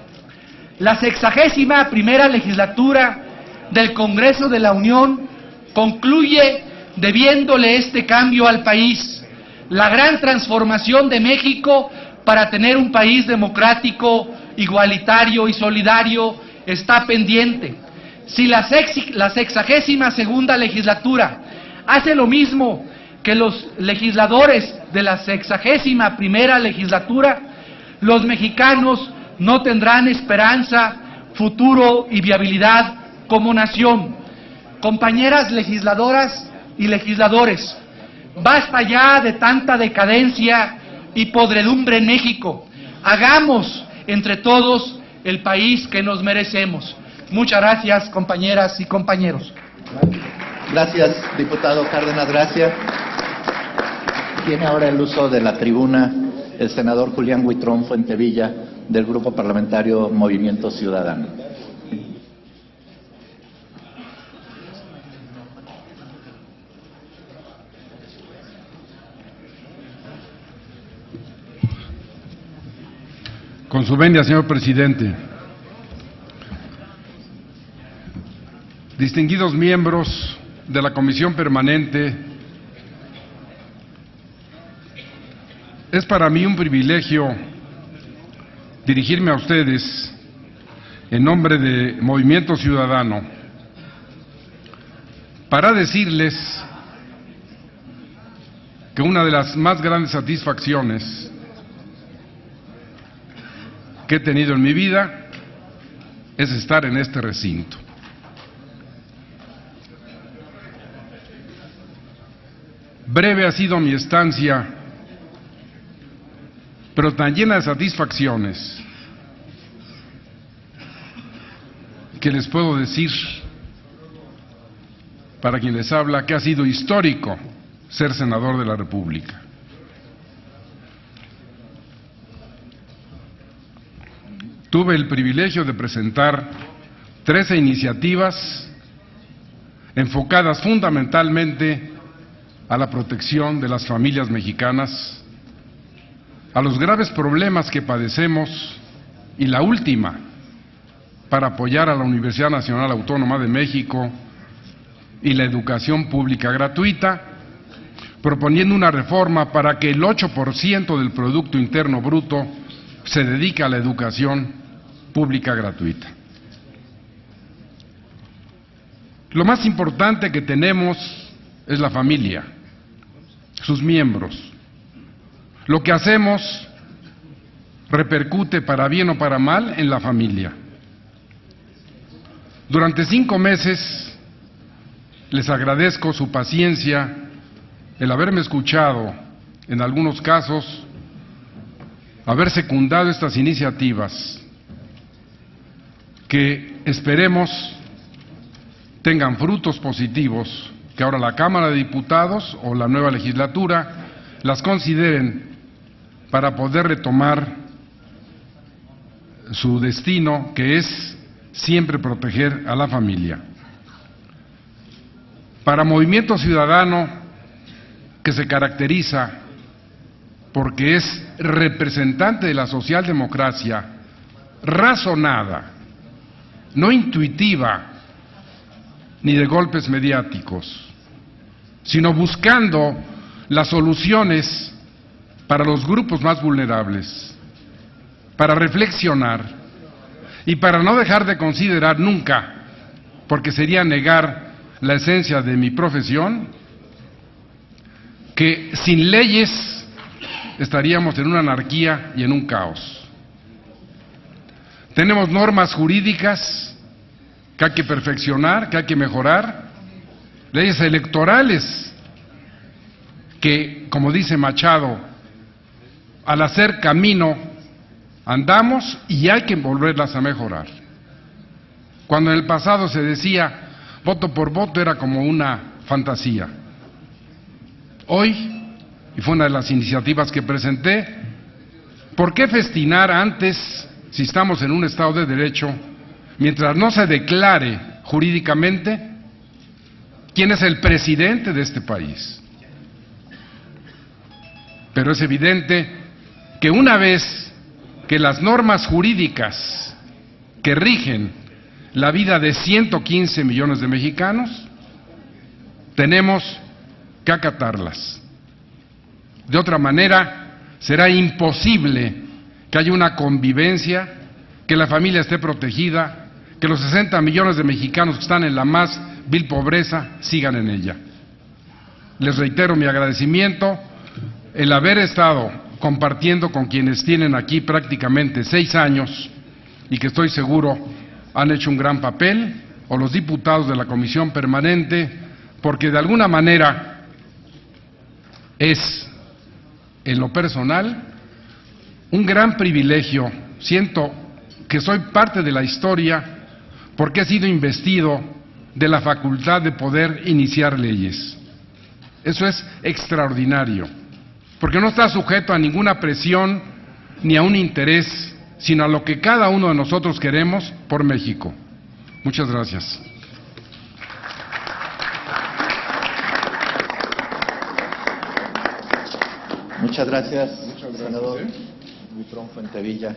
La 61ª legislatura del Congreso de la Unión concluye debiéndole este cambio al país, la gran transformación de México para tener un país democrático, igualitario y solidario está pendiente. Si la 62ª legislatura hace lo mismo que los legisladores de la 61ª legislatura, los mexicanos no tendrán esperanza, futuro y viabilidad como nación. Compañeras legisladoras y legisladores, basta ya de tanta decadencia y podredumbre en México. Hagamos entre todos el país que nos merecemos. Muchas gracias, compañeras y compañeros. Gracias, diputado Cárdenas Gracia. Tiene ahora el uso de la tribuna el senador Julián Huitrón Fuentevilla, del Grupo Parlamentario Movimiento Ciudadano. Con su venia, señor presidente. Distinguidos miembros de la Comisión Permanente, es para mí un privilegio dirigirme a ustedes en nombre de Movimiento Ciudadano para decirles que una de las más grandes satisfacciones que he tenido en mi vida es estar en este recinto. Breve ha sido mi estancia, pero tan llena de satisfacciones que les puedo decir, para quien les habla, que ha sido histórico ser senador de la República. Tuve el privilegio de presentar 13 iniciativas enfocadas fundamentalmente a la protección de las familias mexicanas, a los graves problemas que padecemos, y la última, para apoyar a la Universidad Nacional Autónoma de México y la educación pública gratuita, proponiendo una reforma para que el 8% del Producto Interno Bruto se dedique a la educación pública gratuita. Lo más importante que tenemos es la familia, sus miembros. Lo que hacemos repercute para bien o para mal en la familia. Durante 5 meses les agradezco su paciencia, el haberme escuchado, en algunos casos, haber secundado estas iniciativas que esperemos tengan frutos positivos, que ahora la Cámara de Diputados o la nueva legislatura las consideren para poder retomar su destino, que es siempre proteger a la familia. Para Movimiento Ciudadano, que se caracteriza porque es representante de la socialdemocracia razonada, no intuitiva ni de golpes mediáticos, sino buscando las soluciones para los grupos más vulnerables, para reflexionar y para no dejar de considerar nunca, porque sería negar la esencia de mi profesión, que sin leyes estaríamos en una anarquía y en un caos. Tenemos normas jurídicas que hay que perfeccionar, que hay que mejorar, leyes electorales que, como dice Machado, al hacer camino andamos y hay que volverlas a mejorar. Cuando en el pasado se decía voto por voto era como una fantasía. Hoy, y fue una de las iniciativas que presenté, ¿por qué festinar antes, si estamos en un Estado de Derecho, mientras no se declare jurídicamente quién es el presidente de este país? Pero es evidente que una vez que las normas jurídicas que rigen la vida de 115 millones de mexicanos, tenemos que acatarlas. De otra manera, será imposible que haya una convivencia, que la familia esté protegida, que los 60 millones de mexicanos que están en la más vil pobreza sigan en ella. Les reitero mi agradecimiento, el haber estado compartiendo con quienes tienen aquí prácticamente 6 años y que estoy seguro han hecho un gran papel, o los diputados de la Comisión Permanente, porque de alguna manera es, en lo personal, un gran privilegio. Siento que soy parte de la historia porque he sido investido de la facultad de poder iniciar leyes. Eso es extraordinario, porque no está sujeto a ninguna presión ni a un interés, sino a lo que cada uno de nosotros queremos por México. Muchas gracias. Muchas gracias, senador Buitrón Fuentevilla.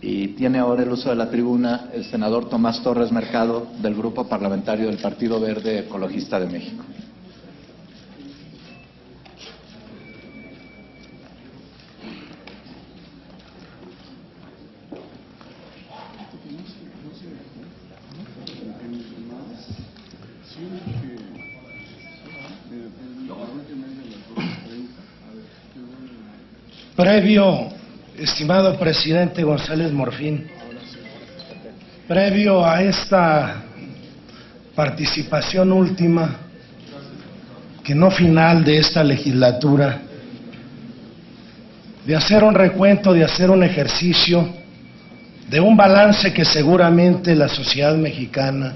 Y tiene ahora el uso de la tribuna el senador Tomás Torres Mercado, del Grupo Parlamentario del Partido Verde Ecologista de México. Previo, estimado presidente González Morfín, previo a esta participación última, que no final de esta legislatura, de hacer un recuento, de hacer un ejercicio, de un balance que seguramente la sociedad mexicana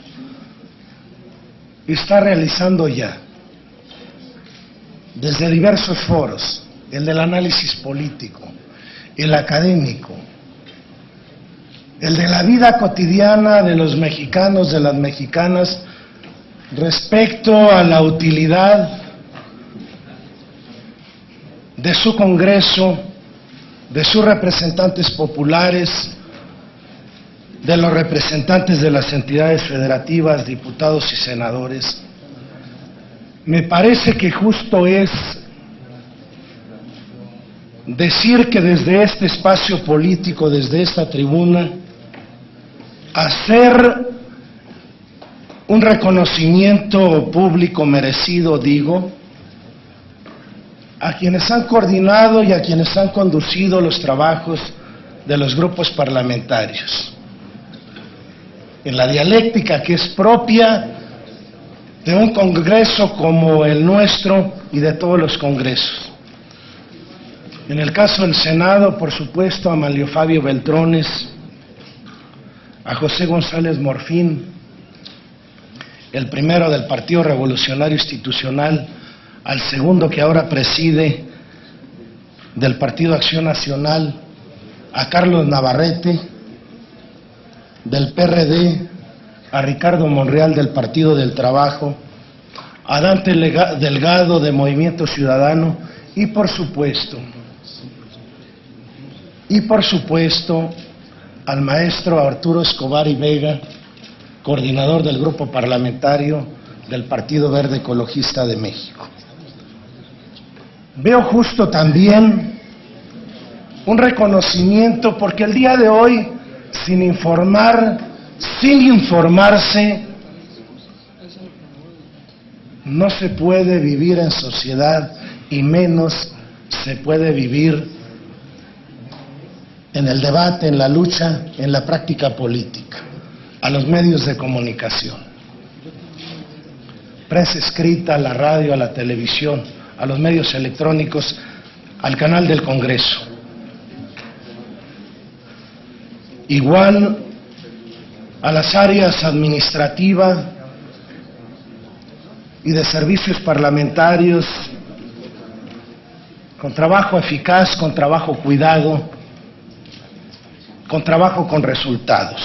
está realizando ya, desde diversos foros, el del análisis político, el académico, el de la vida cotidiana de los mexicanos, de las mexicanas, respecto a la utilidad de su Congreso, de sus representantes populares, de los representantes de las entidades federativas, diputados y senadores. Me parece que justo es decir que desde este espacio político, desde esta tribuna, hacer un reconocimiento público merecido, digo, a quienes han coordinado y a quienes han conducido los trabajos de los grupos parlamentarios, en la dialéctica que es propia de un congreso como el nuestro y de todos los congresos. En el caso del Senado, por supuesto, a Manlio Fabio Beltrones, a José González Morfín, el primero del Partido Revolucionario Institucional, al segundo que ahora preside del Partido Acción Nacional, a Carlos Navarrete, del PRD, a Ricardo Monreal del Partido del Trabajo, a Dante Delgado de Movimiento Ciudadano y por supuesto al maestro Arturo Escobar y Vega, coordinador del Grupo Parlamentario del Partido Verde Ecologista de México. Veo justo también un reconocimiento porque el día de hoy, sin informarse, no se puede vivir en sociedad y menos se puede vivir en el debate, en la lucha, en la práctica política, a los medios de comunicación, prensa escrita, a la radio, a la televisión, a los medios electrónicos, al canal del Congreso. Igual a las áreas administrativa y de servicios parlamentarios, con trabajo eficaz, con trabajo cuidado, con trabajo con resultados.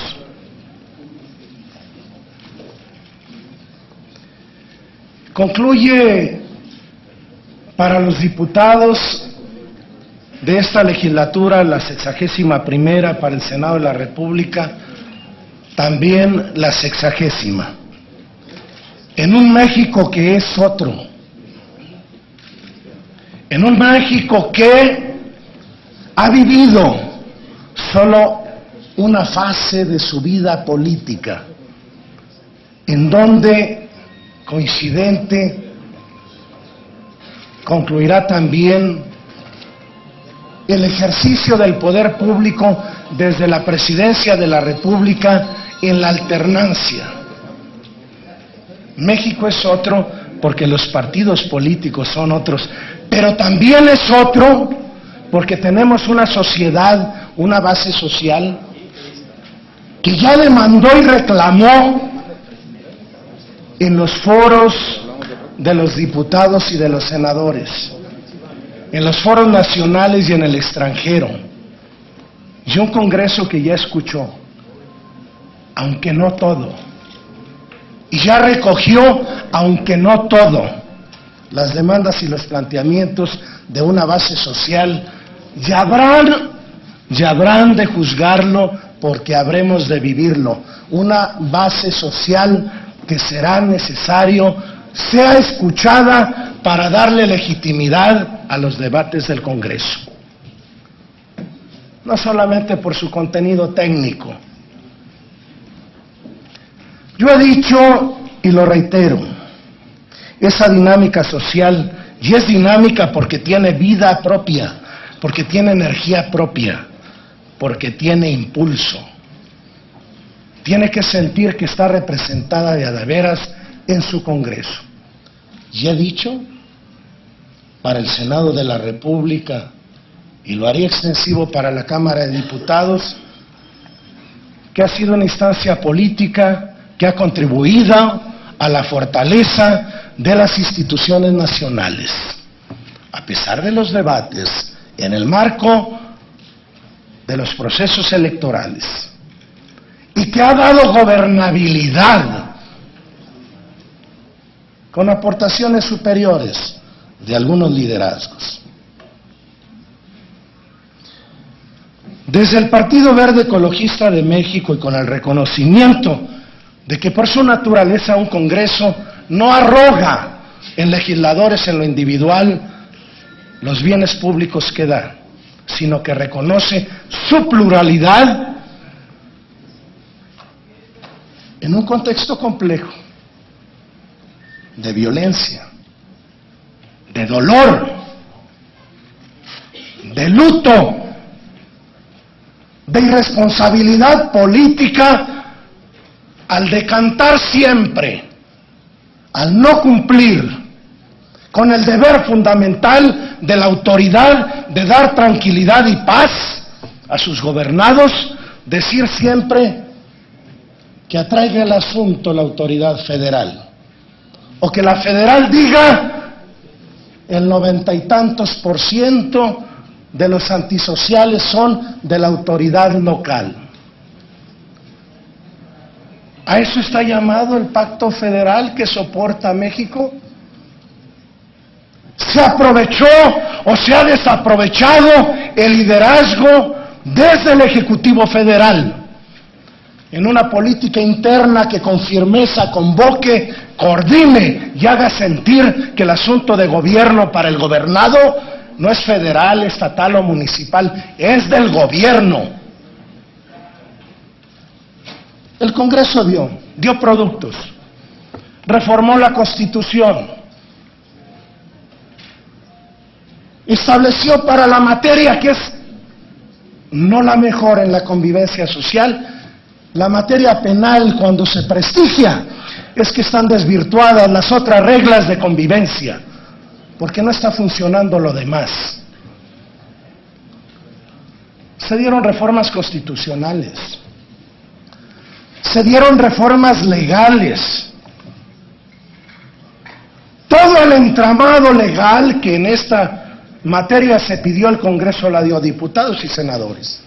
Concluye para los diputados de esta legislatura, la 61ª para el Senado de la República, también la 60ª. En un México que es otro, en un México que ha vivido solo una fase de su vida política, en donde, coincidente, concluirá también el ejercicio del poder público desde la presidencia de la República en la alternancia. México es otro porque los partidos políticos son otros, pero también es otro porque tenemos una sociedad, una base social que ya demandó y reclamó en los foros de los diputados y de los senadores, en los foros nacionales y en el extranjero, y un Congreso que ya escuchó, aunque no todo, y ya recogió, aunque no todo, las demandas y los planteamientos de una base social. Ya habrán de juzgarlo porque habremos de vivirlo. Una base social que será necesario sea escuchada para darle legitimidad a los debates del Congreso. No solamente por su contenido técnico. Yo he dicho y lo reitero, esa dinámica social, y es dinámica porque tiene vida propia, porque tiene energía propia, porque tiene impulso. Tiene que sentir que está representada de a de veras en su Congreso. Y he dicho, para el Senado de la República, y lo haría extensivo para la Cámara de Diputados, que ha sido una instancia política que ha contribuido a la fortaleza de las instituciones nacionales, a pesar de los debates en el marco de los procesos electorales, y que ha dado gobernabilidad con aportaciones superiores de algunos liderazgos. Desde el Partido Verde Ecologista de México, y con el reconocimiento de que por su naturaleza un Congreso no arroga en legisladores en lo individual los bienes públicos que da, sino que reconoce su pluralidad en un contexto complejo de violencia, de dolor, de luto, de irresponsabilidad política, al decantar siempre, al no cumplir con el deber fundamental de la autoridad de dar tranquilidad y paz a sus gobernados, decir siempre que atraiga el asunto la autoridad federal, o que la federal diga el 90 y tantos % de los antisociales son de la autoridad local. ¿A eso está llamado el pacto federal que soporta a México? ¿Se aprovechó o se ha desaprovechado el liderazgo desde el Ejecutivo Federal en una política interna que con firmeza convoque, coordine y haga sentir que el asunto de gobierno para el gobernado no es federal, estatal o municipal, es del gobierno? El Congreso dio productos. reformó la Constitución, estableció para la materia que es no la mejor en la convivencia social, la materia penal, cuando se prestigia, es que están desvirtuadas las otras reglas de convivencia, porque no está funcionando lo demás. Se dieron reformas constitucionales, se dieron reformas legales. Todo el entramado legal que en esta materia se pidió al Congreso la dio a diputados y senadores.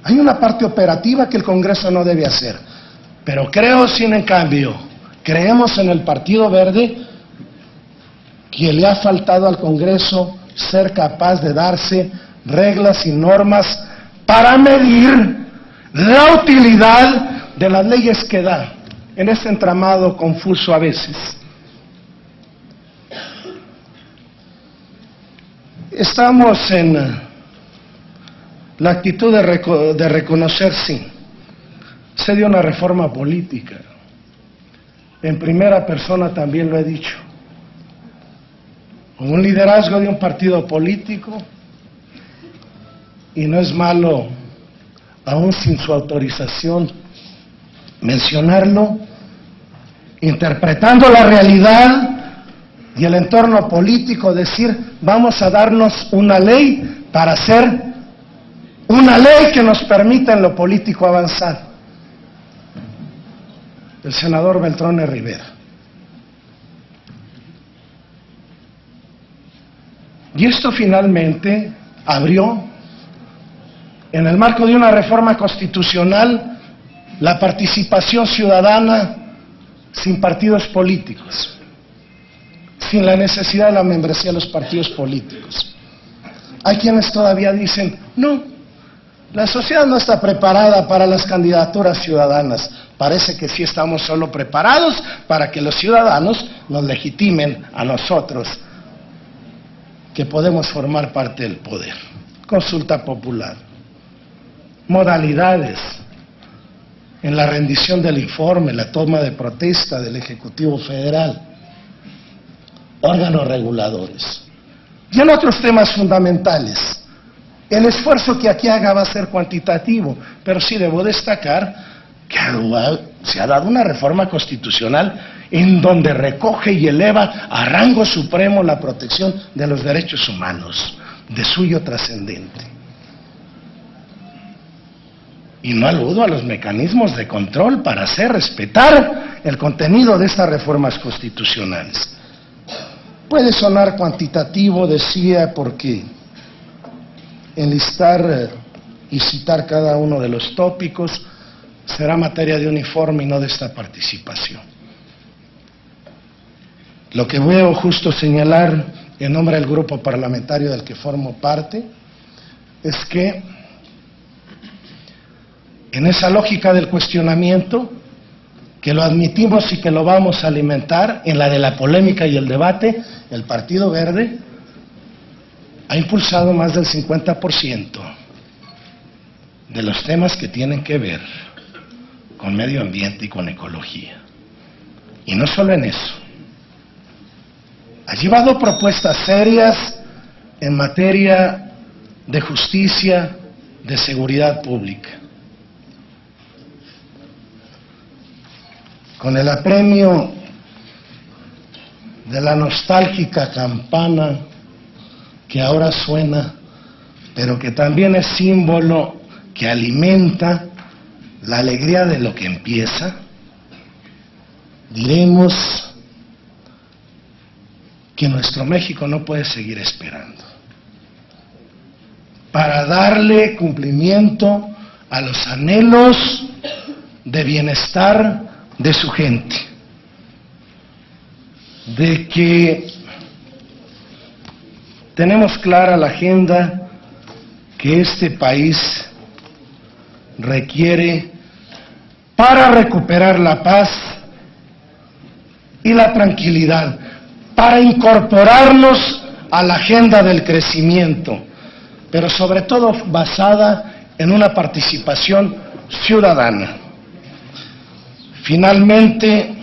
Hay una parte operativa que el Congreso no debe hacer, pero creemos en el Partido Verde que le ha faltado al Congreso ser capaz de darse reglas y normas para medir la utilidad de las leyes que da en este entramado confuso a veces. Estamos en la actitud de reconocer, sí, se dio una reforma política. En primera persona también lo he dicho. Con un liderazgo de un partido político, y no es malo, aún sin su autorización, mencionarlo, interpretando la realidad y el entorno político, decir, vamos a darnos una ley para hacer una ley que nos permita en lo político avanzar. El senador Beltrán Rivera. Y esto finalmente abrió, en el marco de una reforma constitucional, la participación ciudadana sin partidos políticos, sin la necesidad de la membresía de los partidos políticos. Hay quienes todavía dicen, no, la sociedad no está preparada para las candidaturas ciudadanas. Parece que sí estamos solo preparados para que los ciudadanos nos legitimen a nosotros, que podemos formar parte del poder. Consulta popular, modalidades en la rendición del informe, la toma de protesta del Ejecutivo Federal, órganos reguladores. Y en otros temas fundamentales, el esfuerzo que aquí haga va a ser cuantitativo, pero sí debo destacar que se ha dado una reforma constitucional en donde recoge y eleva a rango supremo la protección de los derechos humanos, de suyo trascendente. Y no aludo a los mecanismos de control para hacer respetar el contenido de estas reformas constitucionales. Puede sonar cuantitativo, decía, porque enlistar y citar cada uno de los tópicos será materia de un informe y no de esta participación. Lo que veo justo señalar en nombre del grupo parlamentario del que formo parte es que en esa lógica del cuestionamiento, que lo admitimos y que lo vamos a alimentar, en la de la polémica y el debate, el Partido Verde ha impulsado más del 50% de los temas que tienen que ver con medio ambiente y con ecología. Y no solo en eso. Ha llevado propuestas serias en materia de justicia, de seguridad pública. Con el apremio de la nostálgica campana que ahora suena, pero que también es símbolo que alimenta la alegría de lo que empieza, diremos que nuestro México no puede seguir esperando para darle cumplimiento a los anhelos de bienestar de su gente, de que tenemos clara la agenda que este país requiere para recuperar la paz y la tranquilidad, para incorporarnos a la agenda del crecimiento, pero sobre todo basada en una participación ciudadana. Finalmente,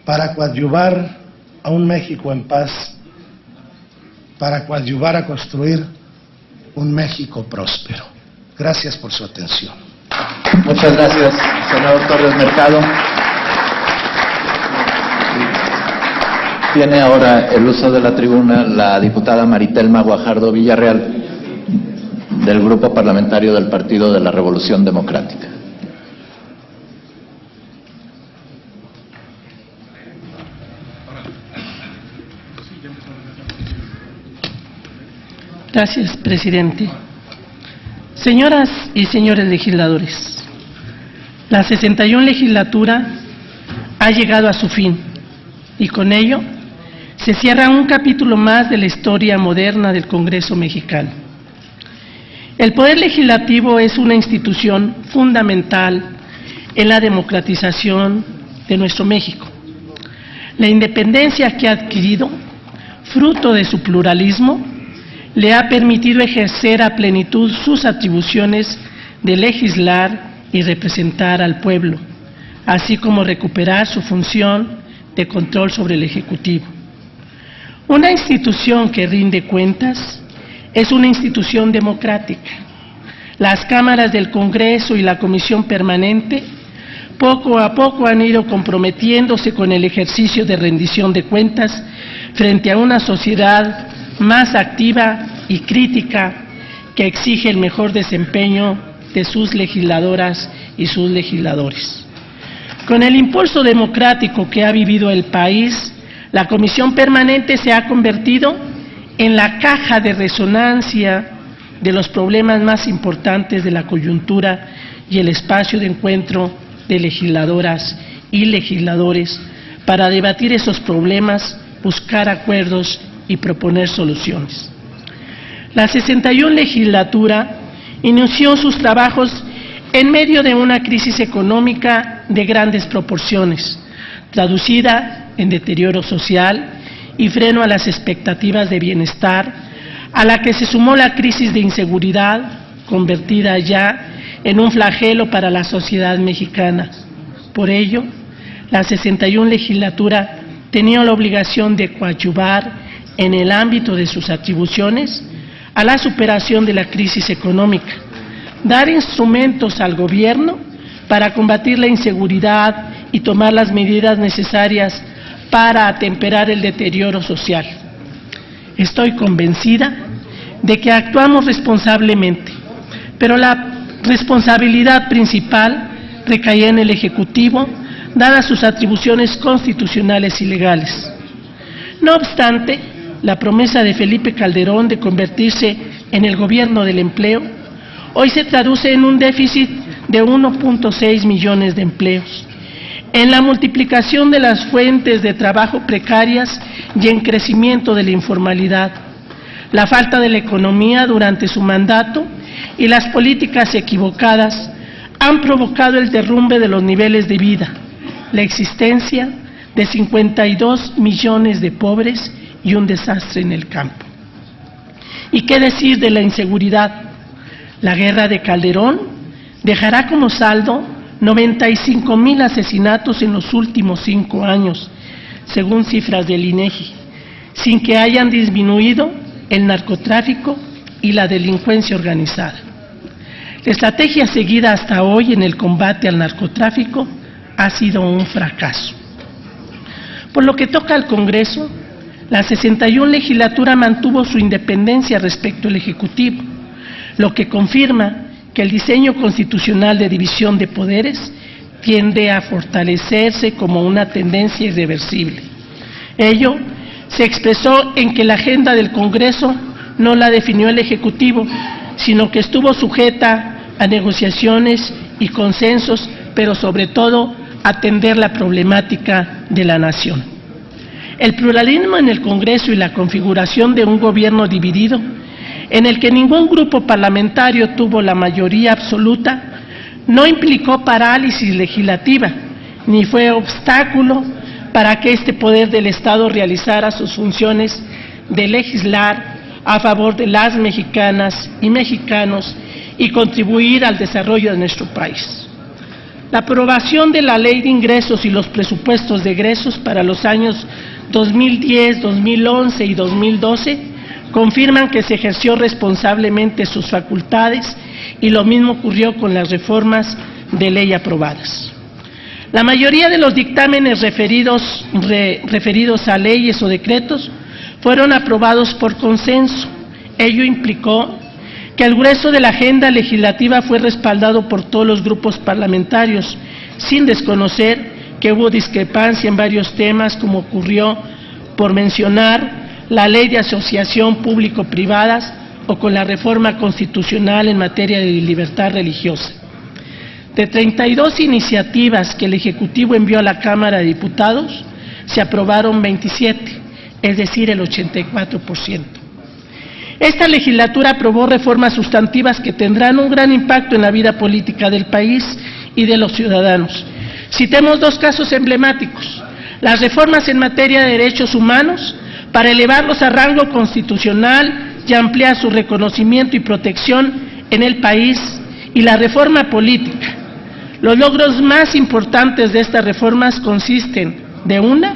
para coadyuvar a un México en paz, para coadyuvar a construir un México próspero. Gracias por su atención. Muchas gracias, senador Torres Mercado. Tiene ahora el uso de la tribuna la diputada Maritelma Guajardo Villarreal, del Grupo Parlamentario del Partido de la Revolución Democrática. Gracias, presidente. Señoras y señores legisladores, la 61 legislatura ha llegado a su fin y con ello se cierra un capítulo más de la historia moderna del Congreso mexicano. El Poder Legislativo es una institución fundamental en la democratización de nuestro México. La independencia que ha adquirido, fruto de su pluralismo, le ha permitido ejercer a plenitud sus atribuciones de legislar y representar al pueblo, así como recuperar su función de control sobre el Ejecutivo. Una institución que rinde cuentas es una institución democrática. Las cámaras del Congreso y la Comisión Permanente poco a poco han ido comprometiéndose con el ejercicio de rendición de cuentas frente a una sociedad más activa y crítica que exige el mejor desempeño de sus legisladoras y sus legisladores. Con el impulso democrático que ha vivido el país, la Comisión Permanente se ha convertido en la caja de resonancia de los problemas más importantes de la coyuntura y el espacio de encuentro de legisladoras y legisladores para debatir esos problemas, buscar acuerdos y proponer soluciones. La 61 legislatura inició sus trabajos en medio de una crisis económica de grandes proporciones, traducida en deterioro social y freno a las expectativas de bienestar, a la que se sumó la crisis de inseguridad, convertida ya en un flagelo para la sociedad mexicana. Por ello, la 61 legislatura tenía la obligación de coadyuvar en el ámbito de sus atribuciones a la superación de la crisis económica, dar instrumentos al gobierno para combatir la inseguridad y tomar las medidas necesarias para atemperar el deterioro social. Estoy convencida de que actuamos responsablemente, pero la responsabilidad principal recaía en el Ejecutivo, dadas sus atribuciones constitucionales y legales. No obstante, la promesa de Felipe Calderón de convertirse en el gobierno del empleo, hoy se traduce en un déficit de 1.6 millones de empleos, en la multiplicación de las fuentes de trabajo precarias y en crecimiento de la informalidad, la falta de la economía durante su mandato y las políticas equivocadas han provocado el derrumbe de los niveles de vida, la existencia de 52 millones de pobres y un desastre en el campo. ¿Y qué decir de la inseguridad? La guerra de Calderón dejará como saldo 95,000 asesinatos en los últimos 5 años, según cifras del INEGI, sin que hayan disminuido el narcotráfico y la delincuencia organizada. La estrategia seguida hasta hoy en el combate al narcotráfico ha sido un fracaso. Por lo que toca al Congreso, la 61 legislatura mantuvo su independencia respecto al Ejecutivo, lo que confirma que el diseño constitucional de división de poderes tiende a fortalecerse como una tendencia irreversible. Ello se expresó en que la agenda del Congreso no la definió el Ejecutivo, sino que estuvo sujeta a negociaciones y consensos, pero sobre todo atender la problemática de la nación. El pluralismo en el Congreso y la configuración de un gobierno dividido, en el que ningún grupo parlamentario tuvo la mayoría absoluta, no implicó parálisis legislativa, ni fue obstáculo para que este poder del Estado realizara sus funciones de legislar a favor de las mexicanas y mexicanos y contribuir al desarrollo de nuestro país. La aprobación de la Ley de Ingresos y los presupuestos de egresos para los años 2010, 2011 y 2012 confirman que se ejerció responsablemente sus facultades y lo mismo ocurrió con las reformas de ley aprobadas. La mayoría de los dictámenes referidos a leyes o decretos fueron aprobados por consenso. Ello implicó que el grueso de la agenda legislativa fue respaldado por todos los grupos parlamentarios, sin desconocer que hubo discrepancia en varios temas, como ocurrió, por mencionar, la Ley de Asociación Público-Privadas o con la reforma constitucional en materia de libertad religiosa. De 32 iniciativas que el Ejecutivo envió a la Cámara de Diputados, se aprobaron 27, es decir, el 84%. Esta legislatura aprobó reformas sustantivas que tendrán un gran impacto en la vida política del país y de los ciudadanos. Citemos dos casos emblemáticos: las reformas en materia de derechos humanos, para elevarlos a rango constitucional y ampliar su reconocimiento y protección en el país, y la reforma política. Los logros más importantes de estas reformas consisten, de una,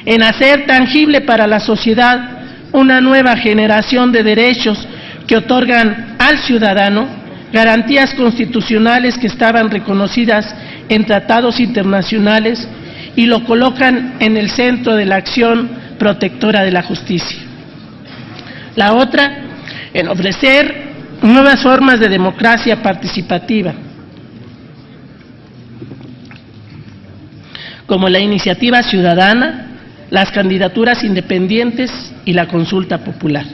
en hacer tangible para la sociedad una nueva generación de derechos que otorgan al ciudadano garantías constitucionales que estaban reconocidas en tratados internacionales y lo colocan en el centro de la acción protectora de la justicia. La otra, en ofrecer nuevas formas de democracia participativa, como la iniciativa ciudadana, las candidaturas independientes y la consulta popular.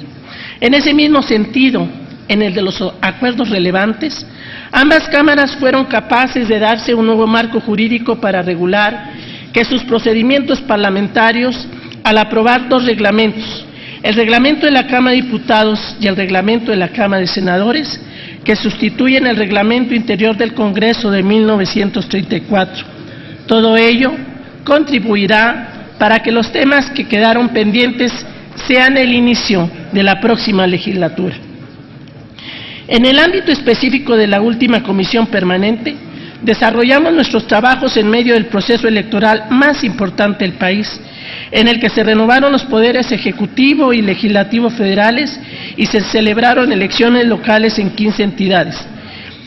En ese mismo sentido, en el de los acuerdos relevantes, ambas cámaras fueron capaces de darse un nuevo marco jurídico para regular que sus procedimientos parlamentarios, al aprobar dos reglamentos, el reglamento de la Cámara de Diputados y el reglamento de la Cámara de Senadores, que sustituyen el reglamento interior del Congreso de 1934. Todo ello contribuirá para que los temas que quedaron pendientes sean el inicio de la próxima legislatura. En el ámbito específico de la última comisión permanente, desarrollamos nuestros trabajos en medio del proceso electoral más importante del país, en el que se renovaron los poderes ejecutivo y legislativo federales y se celebraron elecciones locales en 15 entidades.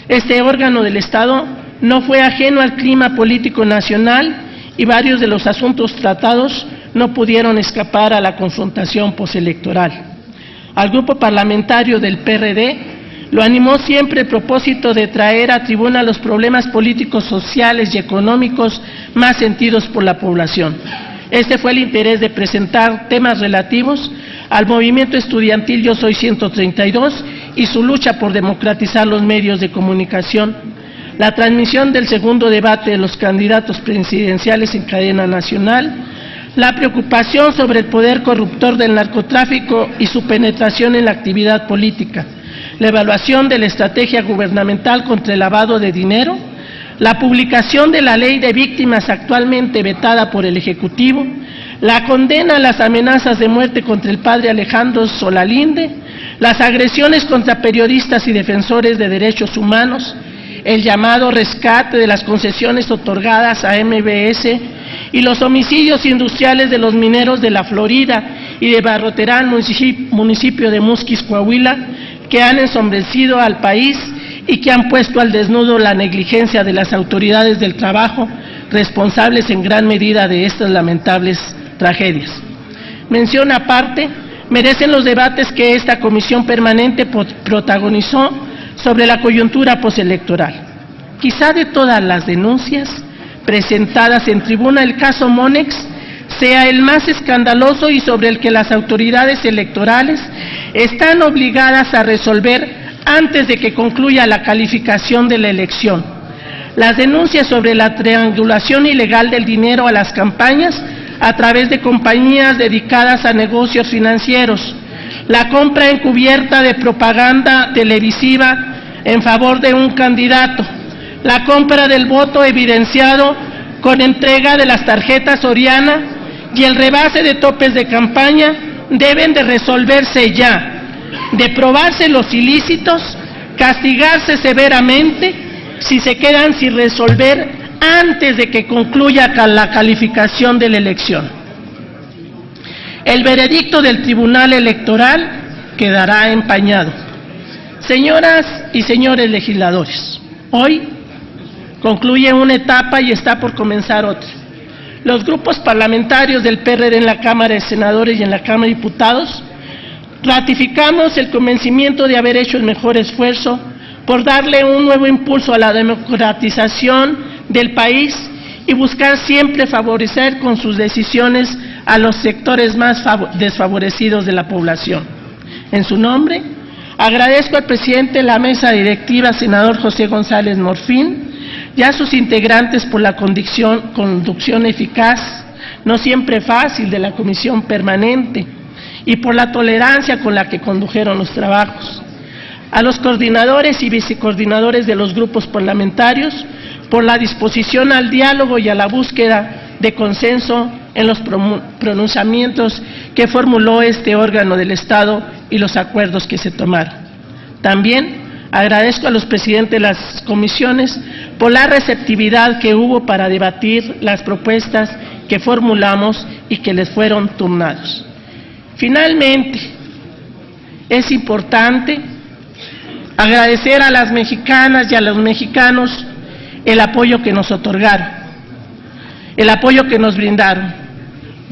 Este órgano del Estado no fue ajeno al clima político nacional y varios de los asuntos tratados no pudieron escapar a la confrontación postelectoral. Al grupo parlamentario del PRD lo animó siempre el propósito de traer a tribuna los problemas políticos, sociales y económicos más sentidos por la población. Este fue el interés de presentar temas relativos al movimiento estudiantil Yo Soy 132 y su lucha por democratizar los medios de comunicación, la transmisión del segundo debate de los candidatos presidenciales en cadena nacional, la preocupación sobre el poder corruptor del narcotráfico y su penetración en la actividad política, la evaluación de la estrategia gubernamental contra el lavado de dinero, la publicación de la ley de víctimas actualmente vetada por el Ejecutivo, la condena a las amenazas de muerte contra el padre Alejandro Solalinde, las agresiones contra periodistas y defensores de derechos humanos, el llamado rescate de las concesiones otorgadas a MBS y los homicidios industriales de los mineros de La Florida y de Barroterán, municipio de Musquis, Coahuila, que han ensombrecido al país y que han puesto al desnudo la negligencia de las autoridades del trabajo, responsables en gran medida de estas lamentables tragedias. Mención aparte merecen los debates que esta comisión permanente protagonizó sobre la coyuntura postelectoral. Quizá de todas las denuncias presentadas en tribuna, el caso Monex sea el más escandaloso y sobre el que las autoridades electorales están obligadas a resolver antes de que concluya la calificación de la elección. Las denuncias sobre la triangulación ilegal del dinero a las campañas a través de compañías dedicadas a negocios financieros, la compra encubierta de propaganda televisiva en favor de un candidato, la compra del voto evidenciado con entrega de las tarjetas Soriana y el rebase de topes de campaña deben de resolverse ya. De probarse los ilícitos, castigarse severamente si se quedan sin resolver antes de que concluya la calificación de la elección. El veredicto del Tribunal Electoral quedará empañado. Señoras y señores legisladores, hoy concluye una etapa y está por comenzar otra. Los grupos parlamentarios del PRD en la Cámara de Senadores y en la Cámara de Diputados ratificamos el convencimiento de haber hecho el mejor esfuerzo por darle un nuevo impulso a la democratización del país y buscar siempre favorecer con sus decisiones a los sectores más desfavorecidos de la población. En su nombre, agradezco al presidente de la mesa directiva, senador José González Morfín, y a sus integrantes por la conducción eficaz, no siempre fácil, de la comisión permanente, y por la tolerancia con la que condujeron los trabajos. A los coordinadores y vicecoordinadores de los grupos parlamentarios, por la disposición al diálogo y a la búsqueda de consenso en los pronunciamientos que formuló este órgano del Estado y los acuerdos que se tomaron. También agradezco a los presidentes de las comisiones por la receptividad que hubo para debatir las propuestas que formulamos y que les fueron turnados. Finalmente, es importante agradecer a las mexicanas y a los mexicanos el apoyo que nos otorgaron, el apoyo que nos brindaron,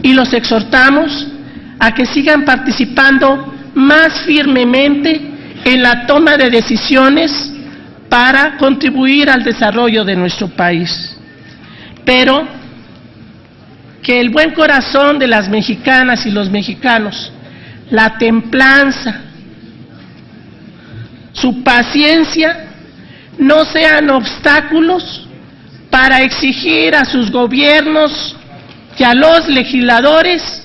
y los exhortamos a que sigan participando más firmemente en la toma de decisiones para contribuir al desarrollo de nuestro país. Pero que el buen corazón de las mexicanas y los mexicanos, la templanza, su paciencia, no sean obstáculos para exigir a sus gobiernos y a los legisladores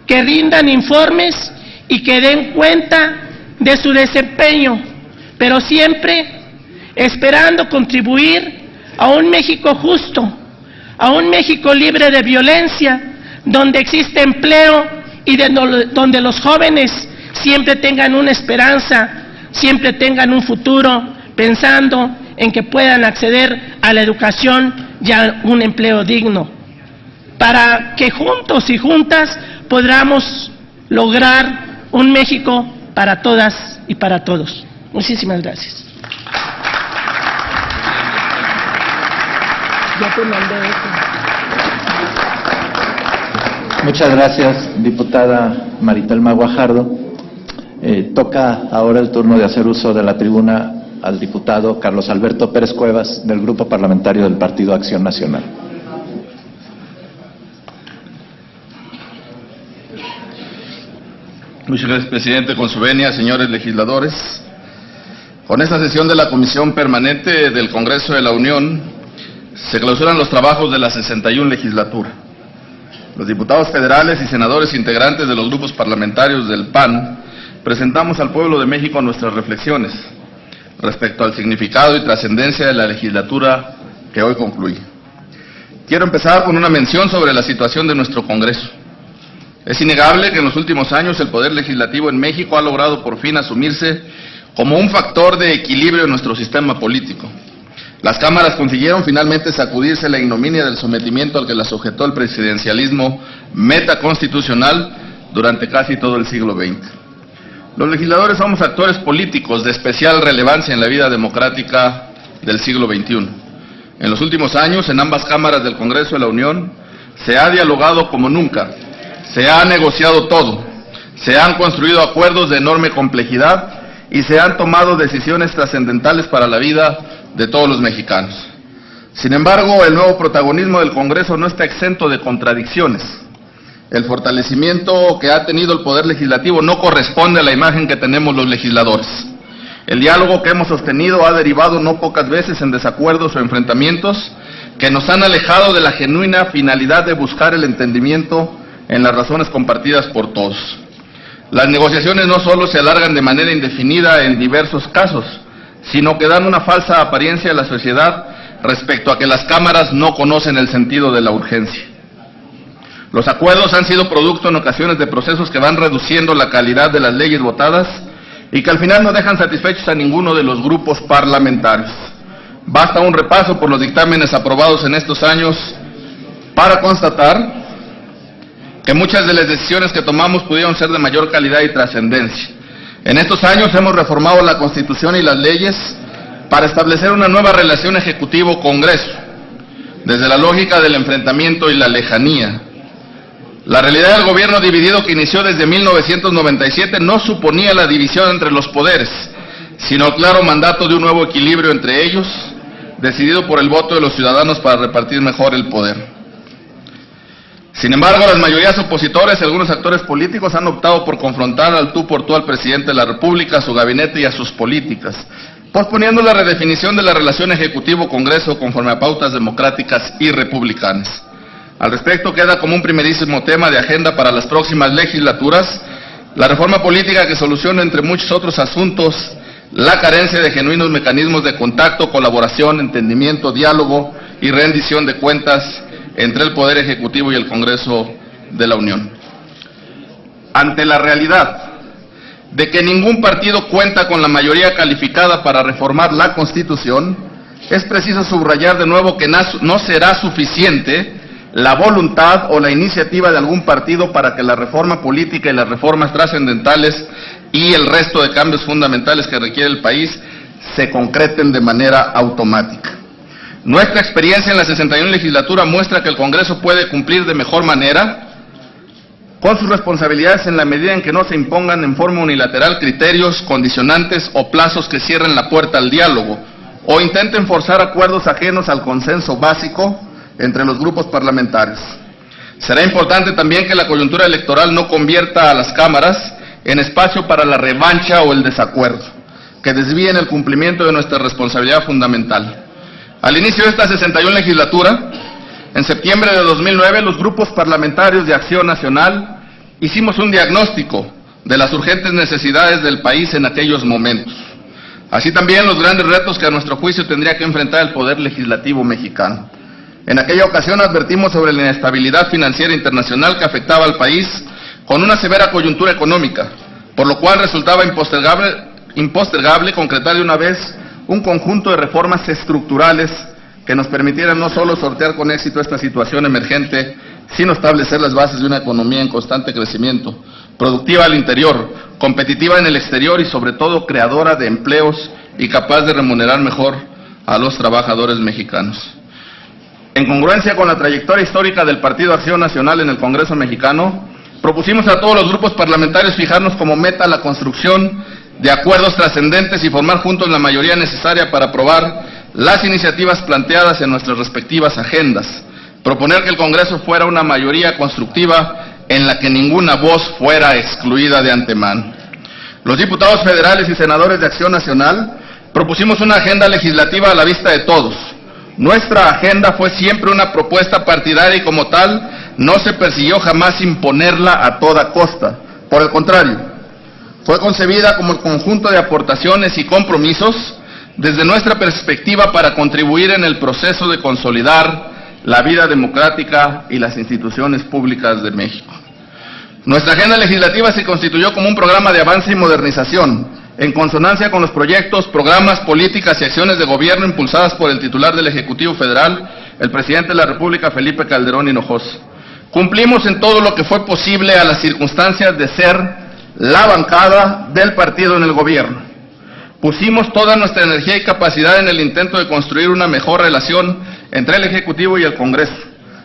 que rindan informes y que den cuenta de su desempeño, pero siempre esperando contribuir a un México justo, a un México libre de violencia, donde existe empleo y donde los jóvenes siempre tengan una esperanza, siempre tengan un futuro, pensando en que puedan acceder a la educación y a un empleo digno, para que juntos y juntas podamos lograr un México para todas y para todos. Muchísimas gracias. Ya te mandé eso. Muchas gracias, diputada Maritelma Guajardo. Toca ahora el turno de hacer uso de la tribuna al diputado Carlos Alberto Pérez Cuevas, del Grupo Parlamentario del Partido Acción Nacional. Muchas gracias, presidente. Con su venia, señores legisladores, con esta sesión de la Comisión Permanente del Congreso de la Unión se clausuran los trabajos de la 61 legislatura. Los diputados federales y senadores integrantes de los grupos parlamentarios del PAN presentamos al pueblo de México nuestras reflexiones respecto al significado y trascendencia de la legislatura que hoy concluye. Quiero empezar con una mención sobre la situación de nuestro Congreso. Es innegable que en los últimos años el Poder Legislativo en México ha logrado por fin asumirse como un factor de equilibrio en nuestro sistema político. Las cámaras consiguieron finalmente sacudirse la ignominia del sometimiento al que las sujetó el presidencialismo metaconstitucional durante casi todo el siglo XX. Los legisladores somos actores políticos de especial relevancia en la vida democrática del siglo XXI. En los últimos años, en ambas cámaras del Congreso de la Unión, se ha dialogado como nunca, se ha negociado todo, se han construido acuerdos de enorme complejidad y se han tomado decisiones trascendentales para la vida de todos los mexicanos. Sin embargo, el nuevo protagonismo del Congreso no está exento de contradicciones. El fortalecimiento que ha tenido el Poder Legislativo no corresponde a la imagen que tenemos los legisladores. El diálogo que hemos sostenido ha derivado no pocas veces en desacuerdos o enfrentamientos que nos han alejado de la genuina finalidad de buscar el entendimiento en las razones compartidas por todos. Las negociaciones no solo se alargan de manera indefinida en diversos casos, sino que dan una falsa apariencia a la sociedad respecto a que las cámaras no conocen el sentido de la urgencia. Los acuerdos han sido producto en ocasiones de procesos que van reduciendo la calidad de las leyes votadas y que al final no dejan satisfechos a ninguno de los grupos parlamentarios. Basta un repaso por los dictámenes aprobados en estos años para constatar que muchas de las decisiones que tomamos pudieron ser de mayor calidad y trascendencia. En estos años hemos reformado la Constitución y las leyes para establecer una nueva relación Ejecutivo-Congreso, desde la lógica del enfrentamiento y la lejanía. La realidad del gobierno dividido que inició desde 1997 no suponía la división entre los poderes, sino el claro mandato de un nuevo equilibrio entre ellos, decidido por el voto de los ciudadanos para repartir mejor el poder. Sin embargo, las mayorías opositoras y algunos actores políticos han optado por confrontar al tú por tú al presidente de la República, a su gabinete y a sus políticas, posponiendo la redefinición de la relación Ejecutivo-Congreso conforme a pautas democráticas y republicanas. Al respecto, queda como un primerísimo tema de agenda para las próximas legislaturas la reforma política que solucione, entre muchos otros asuntos, la carencia de genuinos mecanismos de contacto, colaboración, entendimiento, diálogo y rendición de cuentas entre el Poder Ejecutivo y el Congreso de la Unión. Ante la realidad de que ningún partido cuenta con la mayoría calificada para reformar la Constitución, es preciso subrayar de nuevo que no será suficiente la voluntad o la iniciativa de algún partido para que la reforma política y las reformas trascendentales y el resto de cambios fundamentales que requiere el país se concreten de manera automática. Nuestra experiencia en la 61 legislatura muestra que el Congreso puede cumplir de mejor manera con sus responsabilidades en la medida en que no se impongan en forma unilateral criterios, condicionantes o plazos que cierren la puerta al diálogo o intenten forzar acuerdos ajenos al consenso básico entre los grupos parlamentarios. Será importante también que la coyuntura electoral no convierta a las cámaras en espacio para la revancha o el desacuerdo, que desvíen el cumplimiento de nuestra responsabilidad fundamental. Al inicio de esta 61 legislatura, en septiembre de 2009, los grupos parlamentarios de Acción Nacional hicimos un diagnóstico de las urgentes necesidades del país en aquellos momentos. Así también los grandes retos que a nuestro juicio tendría que enfrentar el Poder Legislativo mexicano. En aquella ocasión advertimos sobre la inestabilidad financiera internacional que afectaba al país con una severa coyuntura económica, por lo cual resultaba impostergable concretar de una vez un conjunto de reformas estructurales que nos permitieran no solo sortear con éxito esta situación emergente, sino establecer las bases de una economía en constante crecimiento, productiva al interior, competitiva en el exterior y sobre todo creadora de empleos y capaz de remunerar mejor a los trabajadores mexicanos. En congruencia con la trayectoria histórica del Partido Acción Nacional en el Congreso mexicano, propusimos a todos los grupos parlamentarios fijarnos como meta la construcción de acuerdos trascendentes y formar juntos la mayoría necesaria para aprobar las iniciativas planteadas en nuestras respectivas agendas, proponer que el Congreso fuera una mayoría constructiva en la que ninguna voz fuera excluida de antemano. Los diputados federales y senadores de Acción Nacional propusimos una agenda legislativa a la vista de todos. Nuestra agenda fue siempre una propuesta partidaria y como tal no se persiguió jamás imponerla a toda costa. Por el contrario, fue concebida como el conjunto de aportaciones y compromisos desde nuestra perspectiva para contribuir en el proceso de consolidar la vida democrática y las instituciones públicas de México. Nuestra agenda legislativa se constituyó como un programa de avance y modernización, en consonancia con los proyectos, programas, políticas y acciones de gobierno impulsadas por el titular del Ejecutivo Federal, el presidente de la República, Felipe Calderón Hinojosa. Cumplimos en todo lo que fue posible a las circunstancias de ser la bancada del partido en el gobierno. Pusimos toda nuestra energía y capacidad en el intento de construir una mejor relación entre el Ejecutivo y el Congreso,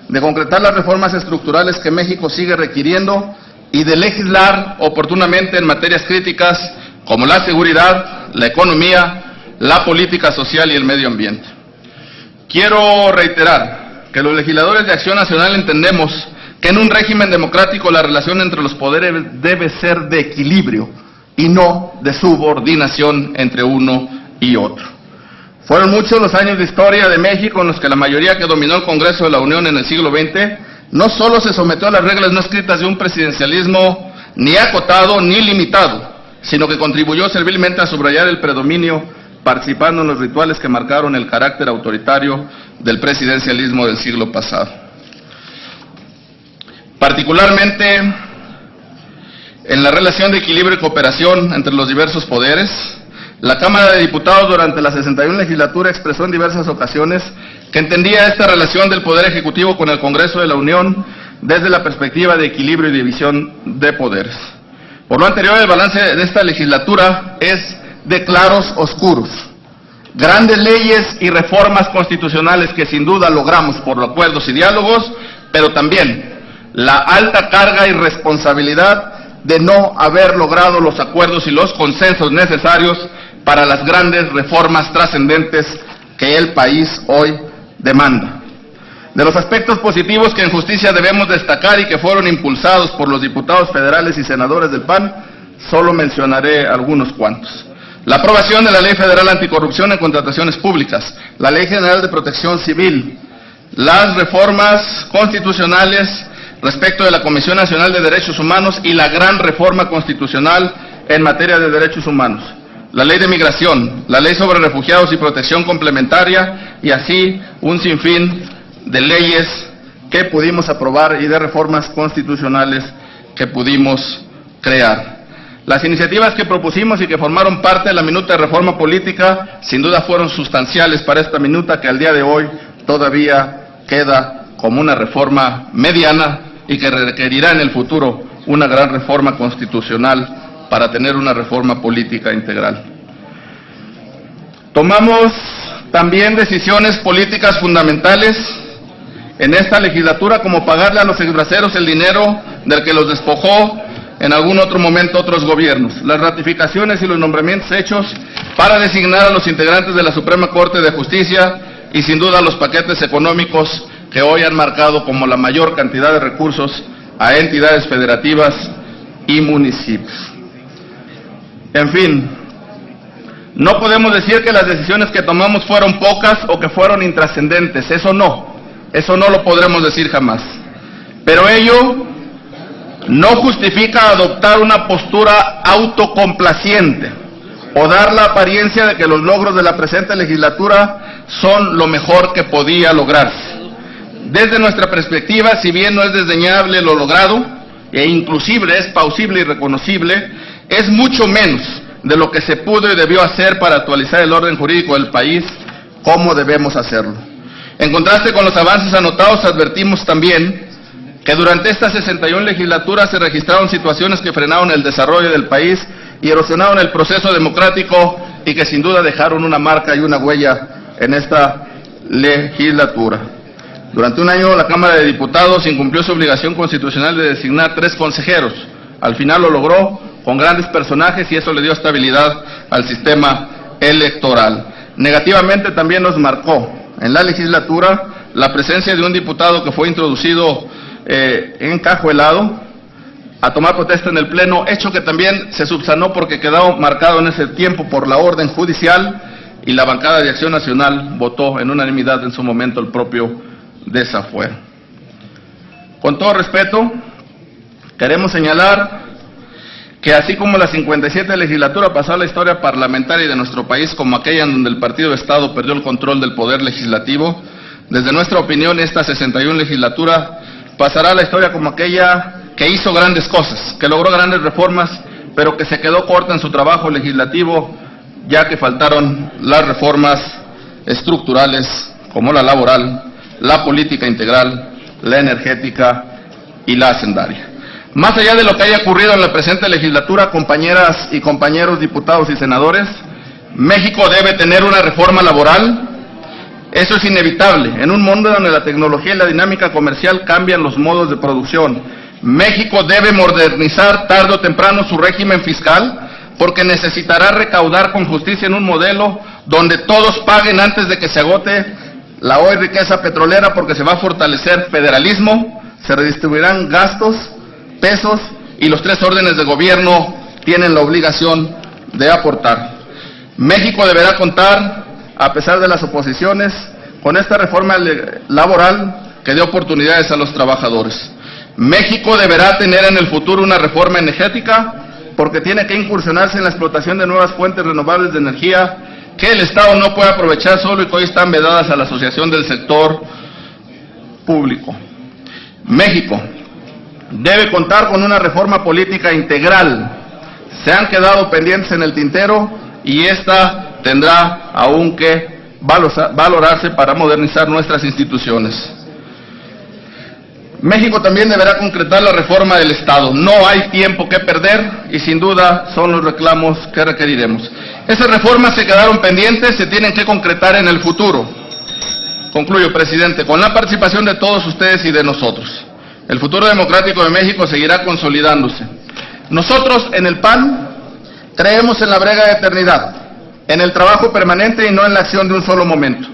de concretar las reformas estructurales que México sigue requiriendo y de legislar oportunamente en materias críticas como la seguridad, la economía, la política social y el medio ambiente. Quiero reiterar que los legisladores de Acción Nacional entendemos que en un régimen democrático la relación entre los poderes debe ser de equilibrio y no de subordinación entre uno y otro. Fueron muchos los años de historia de México en los que la mayoría que dominó el Congreso de la Unión en el siglo XX no solo se sometió a las reglas no escritas de un presidencialismo ni acotado ni limitado, sino que contribuyó servilmente a subrayar el predominio, participando en los rituales que marcaron el carácter autoritario del presidencialismo del siglo pasado. Particularmente, en la relación de equilibrio y cooperación entre los diversos poderes. La Cámara de Diputados durante la 61 legislatura expresó en diversas ocasiones que entendía esta relación del Poder Ejecutivo con el Congreso de la Unión desde la perspectiva de equilibrio y división de poderes. Por lo anterior, el balance de esta legislatura es de claros oscuros. Grandes leyes y reformas constitucionales que sin duda logramos por los acuerdos y diálogos, pero también la alta carga y responsabilidad de no haber logrado los acuerdos y los consensos necesarios para las grandes reformas trascendentes que el país hoy demanda. De los aspectos positivos que en justicia debemos destacar y que fueron impulsados por los diputados federales y senadores del PAN, solo mencionaré algunos cuantos. La aprobación de la Ley Federal Anticorrupción en Contrataciones Públicas, la Ley General de Protección Civil, las reformas constitucionales respecto de la Comisión Nacional de Derechos Humanos y la gran reforma constitucional en materia de derechos humanos, la Ley de Migración, la Ley sobre Refugiados y Protección Complementaria, y así un sinfín de leyes que pudimos aprobar y de reformas constitucionales que pudimos crear. Las iniciativas que propusimos y que formaron parte de la minuta de reforma política, sin duda fueron sustanciales para esta minuta que al día de hoy todavía queda como una reforma mediana y que requerirá en el futuro una gran reforma constitucional para tener una reforma política integral. Tomamos también decisiones políticas fundamentales en esta legislatura, como pagarle a los exbraceros el dinero del que los despojó en algún otro momento otros gobiernos, las ratificaciones y los nombramientos hechos para designar a los integrantes de la Suprema Corte de Justicia y sin duda los paquetes económicos que hoy han marcado como la mayor cantidad de recursos a entidades federativas y municipios. En fin, no podemos decir que las decisiones que tomamos fueron pocas o que fueron intrascendentes, eso no lo podremos decir jamás. Pero ello no justifica adoptar una postura autocomplaciente o dar la apariencia de que los logros de la presente legislatura son lo mejor que podía lograrse. Desde nuestra perspectiva, si bien no es desdeñable lo logrado, e inclusive es plausible y reconocible, es mucho menos de lo que se pudo y debió hacer para actualizar el orden jurídico del país, como debemos hacerlo. En contraste con los avances anotados, advertimos también que durante esta 61 legislatura se registraron situaciones que frenaron el desarrollo del país y erosionaron el proceso democrático y que sin duda dejaron una marca y una huella en esta legislatura. Durante un año la Cámara de Diputados incumplió su obligación constitucional de designar 3 consejeros. Al final lo logró con grandes personajes y eso le dio estabilidad al sistema electoral. Negativamente también nos marcó en la legislatura la presencia de un diputado que fue introducido encajuelado a tomar protesta en el Pleno, hecho que también se subsanó porque quedó marcado en ese tiempo por la orden judicial y la bancada de Acción Nacional votó en unanimidad en su momento el propio desafuero. Con todo respeto, queremos señalar que así como la 57 legislatura pasó a la historia parlamentaria de nuestro país como aquella en donde el Partido de Estado perdió el control del poder legislativo, desde nuestra opinión esta 61 legislatura pasará a la historia como aquella que hizo grandes cosas, que logró grandes reformas, pero que se quedó corta en su trabajo legislativo, ya que faltaron las reformas estructurales como la laboral, la política integral, la energética y la hacendaria. Más allá de lo que haya ocurrido en la presente legislatura, compañeras y compañeros diputados y senadores, México debe tener una reforma laboral. Eso es inevitable en un mundo donde la tecnología y la dinámica comercial cambian los modos de producción. México debe modernizar tarde o temprano su régimen fiscal porque necesitará recaudar con justicia en un modelo donde todos paguen antes de que se agote la hoy riqueza petrolera, porque se va a fortalecer federalismo, se redistribuirán gastos, pesos y los 3 órdenes de gobierno tienen la obligación de aportar. México deberá contar, a pesar de las oposiciones, con esta reforma laboral que dé oportunidades a los trabajadores. México deberá tener en el futuro una reforma energética porque tiene que incursionarse en la explotación de nuevas fuentes renovables de energía que el Estado no puede aprovechar solo y que hoy están vedadas a la asociación del sector público. México debe contar con una reforma política integral. Se han quedado pendientes en el tintero y esta tendrá aún que valorarse para modernizar nuestras instituciones. México también deberá concretar la reforma del Estado. No hay tiempo que perder y sin duda son los reclamos que requeriremos. Esas reformas se quedaron pendientes, se tienen que concretar en el futuro. Concluyo, presidente, con la participación de todos ustedes y de nosotros. El futuro democrático de México seguirá consolidándose. Nosotros en el PAN creemos en la brega de eternidad, en el trabajo permanente y no en la acción de un solo momento.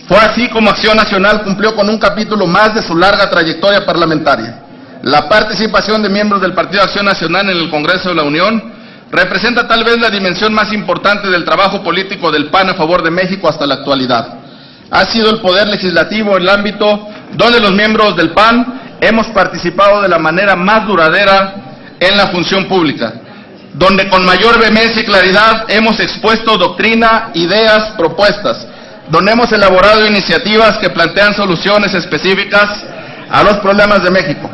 Fue así como Acción Nacional cumplió con un capítulo más de su larga trayectoria parlamentaria. La participación de miembros del Partido Acción Nacional en el Congreso de la Unión representa tal vez la dimensión más importante del trabajo político del PAN a favor de México hasta la actualidad. Ha sido el Poder Legislativo el ámbito donde los miembros del PAN hemos participado de la manera más duradera en la función pública, donde con mayor vehemencia y claridad hemos expuesto doctrina, ideas, propuestas, donde hemos elaborado iniciativas que plantean soluciones específicas a los problemas de México.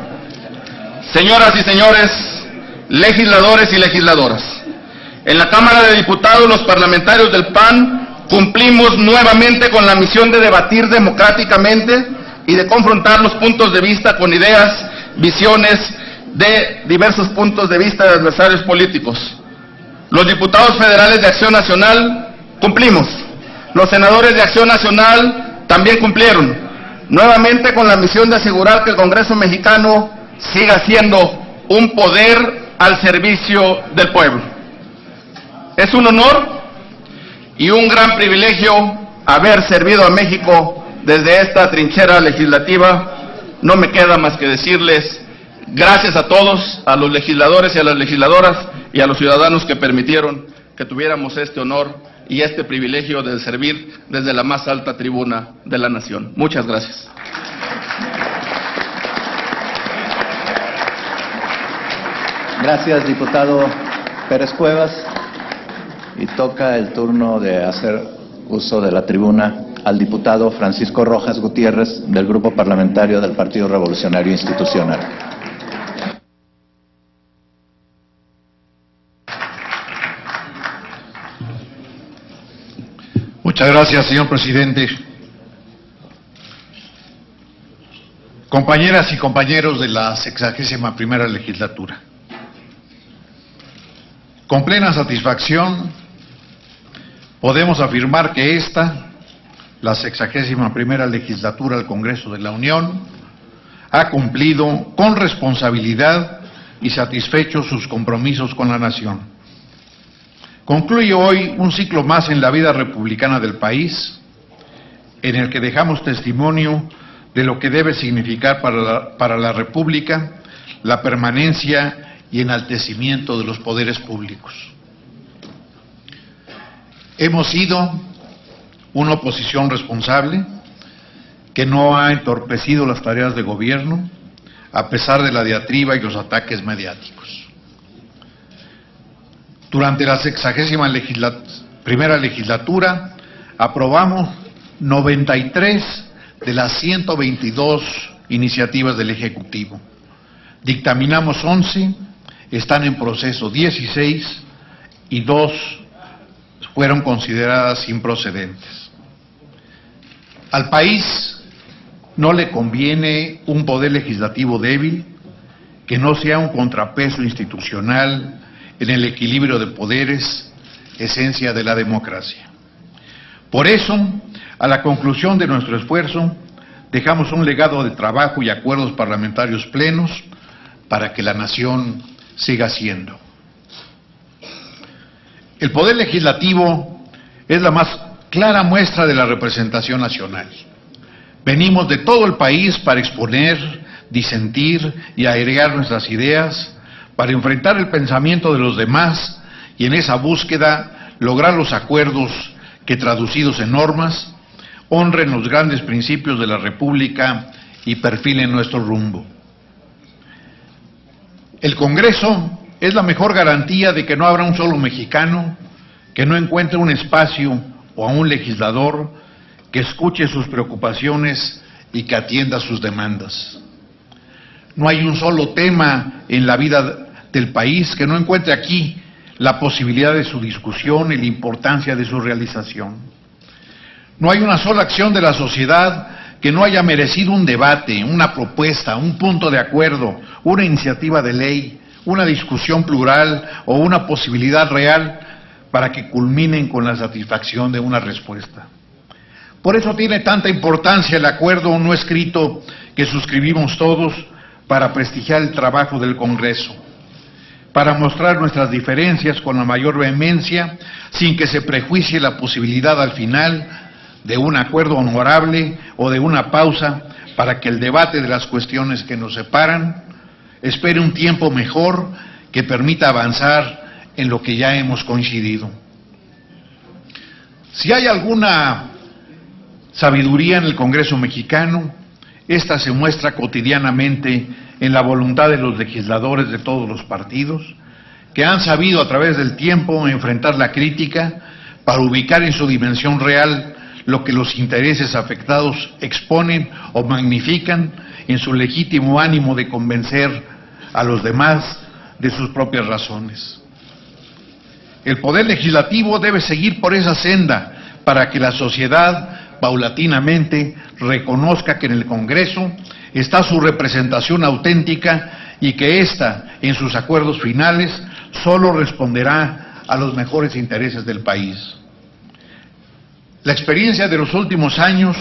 Señoras y señores, legisladores y legisladoras, en la Cámara de Diputados los parlamentarios del PAN cumplimos nuevamente con la misión de debatir democráticamente y de confrontar los puntos de vista con ideas, visiones de diversos puntos de vista de adversarios políticos. Los diputados federales de Acción Nacional cumplimos. Los senadores de Acción Nacional también cumplieron, nuevamente con la misión de asegurar que el Congreso mexicano siga siendo un poder al servicio del pueblo. Es un honor y un gran privilegio haber servido a México desde esta trinchera legislativa. No me queda más que decirles gracias a todos, a los legisladores y a las legisladoras y a los ciudadanos que permitieron que tuviéramos este honor y este privilegio de servir desde la más alta tribuna de la nación. Muchas gracias. Gracias, diputado Pérez Cuevas. Y toca el turno de hacer uso de la tribuna al diputado Francisco Rojas Gutiérrez, del Grupo Parlamentario del Partido Revolucionario Institucional. Muchas gracias, señor presidente. Compañeras y compañeros de la 61ª legislatura, con plena satisfacción podemos afirmar que esta, la 61ª legislatura del Congreso de la Unión, ha cumplido con responsabilidad y satisfecho sus compromisos con la nación. Concluye hoy un ciclo más en la vida republicana del país, en el que dejamos testimonio de lo que debe significar para la República la permanencia y enaltecimiento de los poderes públicos. Hemos sido una oposición responsable que no ha entorpecido las tareas de gobierno a pesar de la diatriba y los ataques mediáticos. Durante la 61ª legislatura aprobamos 93 de las 122 iniciativas del Ejecutivo. Dictaminamos 11, están en proceso 16 y 2 fueron consideradas improcedentes. Al país no le conviene un poder legislativo débil que no sea un contrapeso institucional en el equilibrio de poderes, esencia de la democracia. Por eso, a la conclusión de nuestro esfuerzo, dejamos un legado de trabajo y acuerdos parlamentarios plenos para que la nación siga siendo. El poder legislativo es la más clara muestra de la representación nacional. Venimos de todo el país para exponer, disentir y agregar nuestras ideas, para enfrentar el pensamiento de los demás y en esa búsqueda lograr los acuerdos que, traducidos en normas, honren los grandes principios de la República y perfilen nuestro rumbo. El Congreso es la mejor garantía de que no habrá un solo mexicano que no encuentre un espacio o a un legislador que escuche sus preocupaciones y que atienda sus demandas. No hay un solo tema en la vida del país que no encuentre aquí la posibilidad de su discusión y la importancia de su realización. No hay una sola acción de la sociedad que no haya merecido un debate, una propuesta, un punto de acuerdo, una iniciativa de ley, una discusión plural o una posibilidad real para que culminen con la satisfacción de una respuesta. Por eso tiene tanta importancia el acuerdo no escrito que suscribimos todos para prestigiar el trabajo del Congreso, para mostrar nuestras diferencias con la mayor vehemencia, sin que se prejuicie la posibilidad al final de un acuerdo honorable o de una pausa para que el debate de las cuestiones que nos separan espere un tiempo mejor que permita avanzar en lo que ya hemos coincidido. Si hay alguna sabiduría en el Congreso mexicano, esta se muestra cotidianamente en la voluntad de los legisladores de todos los partidos, que han sabido a través del tiempo enfrentar la crítica para ubicar en su dimensión real lo que los intereses afectados exponen o magnifican en su legítimo ánimo de convencer a los demás de sus propias razones. El Poder Legislativo debe seguir por esa senda para que la sociedad paulatinamente reconozca que en el Congreso está su representación auténtica y que ésta, en sus acuerdos finales, solo responderá a los mejores intereses del país. La experiencia de los últimos años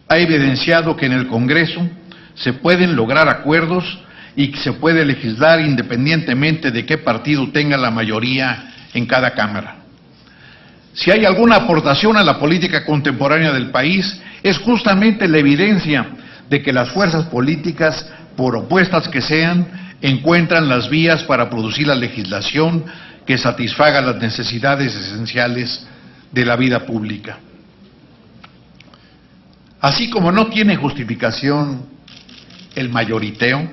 ha evidenciado que en el Congreso se pueden lograr acuerdos y que se puede legislar independientemente de qué partido tenga la mayoría en cada Cámara. Si hay alguna aportación a la política contemporánea del país, es justamente la evidencia de que las fuerzas políticas, por opuestas que sean, encuentran las vías para producir la legislación que satisfaga las necesidades esenciales de la vida pública. Así como no tiene justificación el mayoriteo,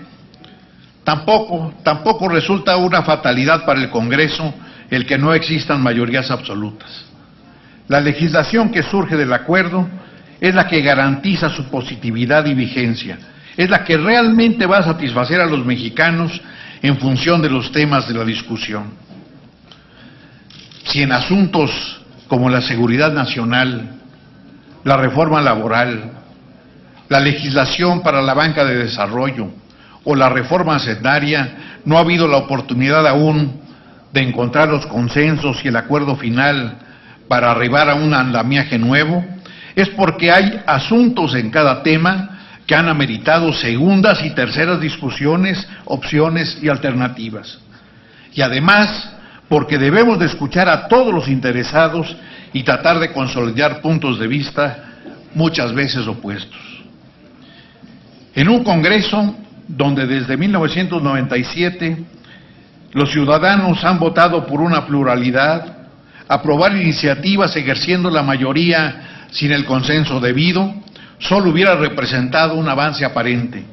tampoco resulta una fatalidad para el Congreso el que no existan mayorías absolutas. La legislación que surge del acuerdo es la que garantiza su positividad y vigencia, es la que realmente va a satisfacer a los mexicanos en función de los temas de la discusión. Si en asuntos como la seguridad nacional, la reforma laboral, la legislación para la banca de desarrollo o la reforma hacendaria no ha habido la oportunidad aún de encontrar los consensos y el acuerdo final para arribar a un andamiaje nuevo, es porque hay asuntos en cada tema que han ameritado segundas y terceras discusiones, opciones y alternativas. Y además, porque debemos de escuchar a todos los interesados y tratar de consolidar puntos de vista muchas veces opuestos. En un Congreso donde desde 1997 los ciudadanos han votado por una pluralidad, aprobar iniciativas ejerciendo la mayoría sin el consenso debido, solo hubiera representado un avance aparente,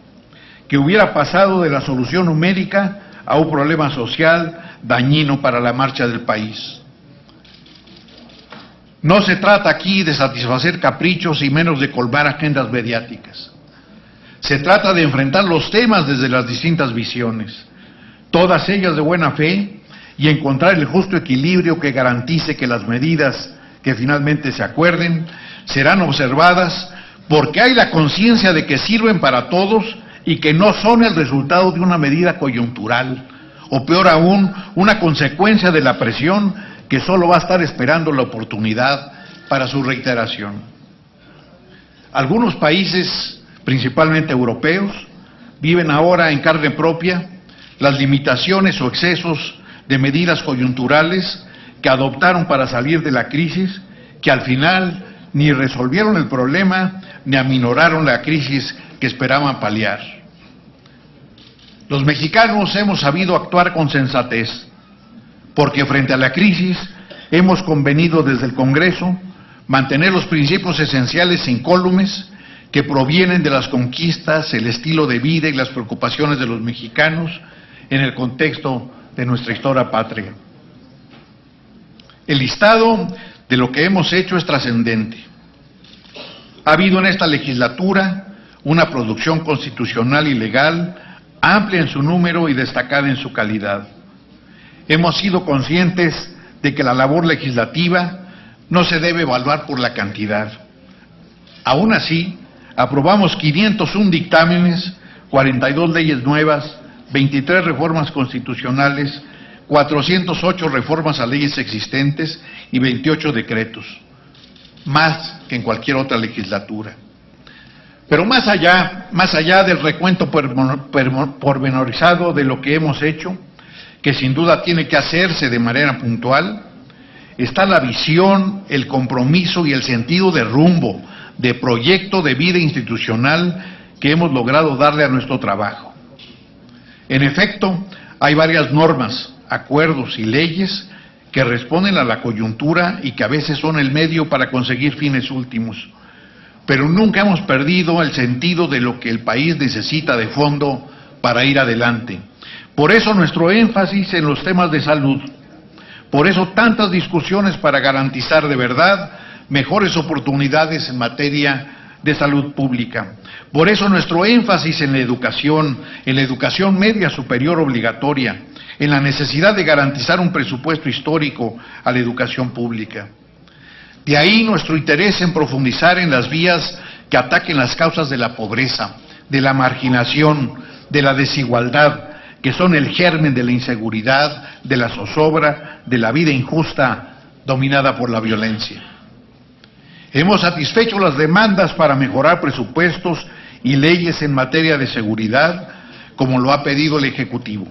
que hubiera pasado de la solución numérica a un problema social dañino para la marcha del país. No se trata aquí de satisfacer caprichos y menos de colmar agendas mediáticas. Se trata de enfrentar los temas desde las distintas visiones, todas ellas de buena fe, y encontrar el justo equilibrio que garantice que las medidas que finalmente se acuerden serán observadas porque hay la conciencia de que sirven para todos y que no son el resultado de una medida coyuntural, o peor aún, una consecuencia de la presión que solo va a estar esperando la oportunidad para su reiteración. Algunos países, principalmente europeos, viven ahora en carne propia las limitaciones o excesos de medidas coyunturales que adoptaron para salir de la crisis, que al final ni resolvieron el problema ni aminoraron la crisis que esperaban paliar. Los mexicanos hemos sabido actuar con sensatez, porque frente a la crisis hemos convenido desde el Congreso mantener los principios esenciales incólumes que provienen de las conquistas, el estilo de vida y las preocupaciones de los mexicanos en el contexto de nuestra historia patria. El listado de lo que hemos hecho es trascendente. Ha habido en esta legislatura una producción constitucional y legal amplia en su número y destacada en su calidad. Hemos sido conscientes de que la labor legislativa no se debe evaluar por la cantidad. Aún así, aprobamos 501 dictámenes, 42 leyes nuevas, 23 reformas constitucionales, 408 reformas a leyes existentes y 28 decretos, más que en cualquier otra legislatura. Pero más allá del recuento pormenorizado de lo que hemos hecho, que sin duda tiene que hacerse de manera puntual, está la visión, el compromiso y el sentido de rumbo, de proyecto de vida institucional que hemos logrado darle a nuestro trabajo. En efecto, hay varias normas, acuerdos y leyes que responden a la coyuntura y que a veces son el medio para conseguir fines últimos. Pero nunca hemos perdido el sentido de lo que el país necesita de fondo para ir adelante. Por eso nuestro énfasis en los temas de salud. Por eso tantas discusiones para garantizar de verdad mejores oportunidades en materia de salud pública. Por eso nuestro énfasis en la educación media superior obligatoria, en la necesidad de garantizar un presupuesto histórico a la educación pública. De ahí nuestro interés en profundizar en las vías que ataquen las causas de la pobreza, de la marginación, de la desigualdad, que son el germen de la inseguridad, de la zozobra, de la vida injusta dominada por la violencia. Hemos satisfecho las demandas para mejorar presupuestos y leyes en materia de seguridad, como lo ha pedido el Ejecutivo.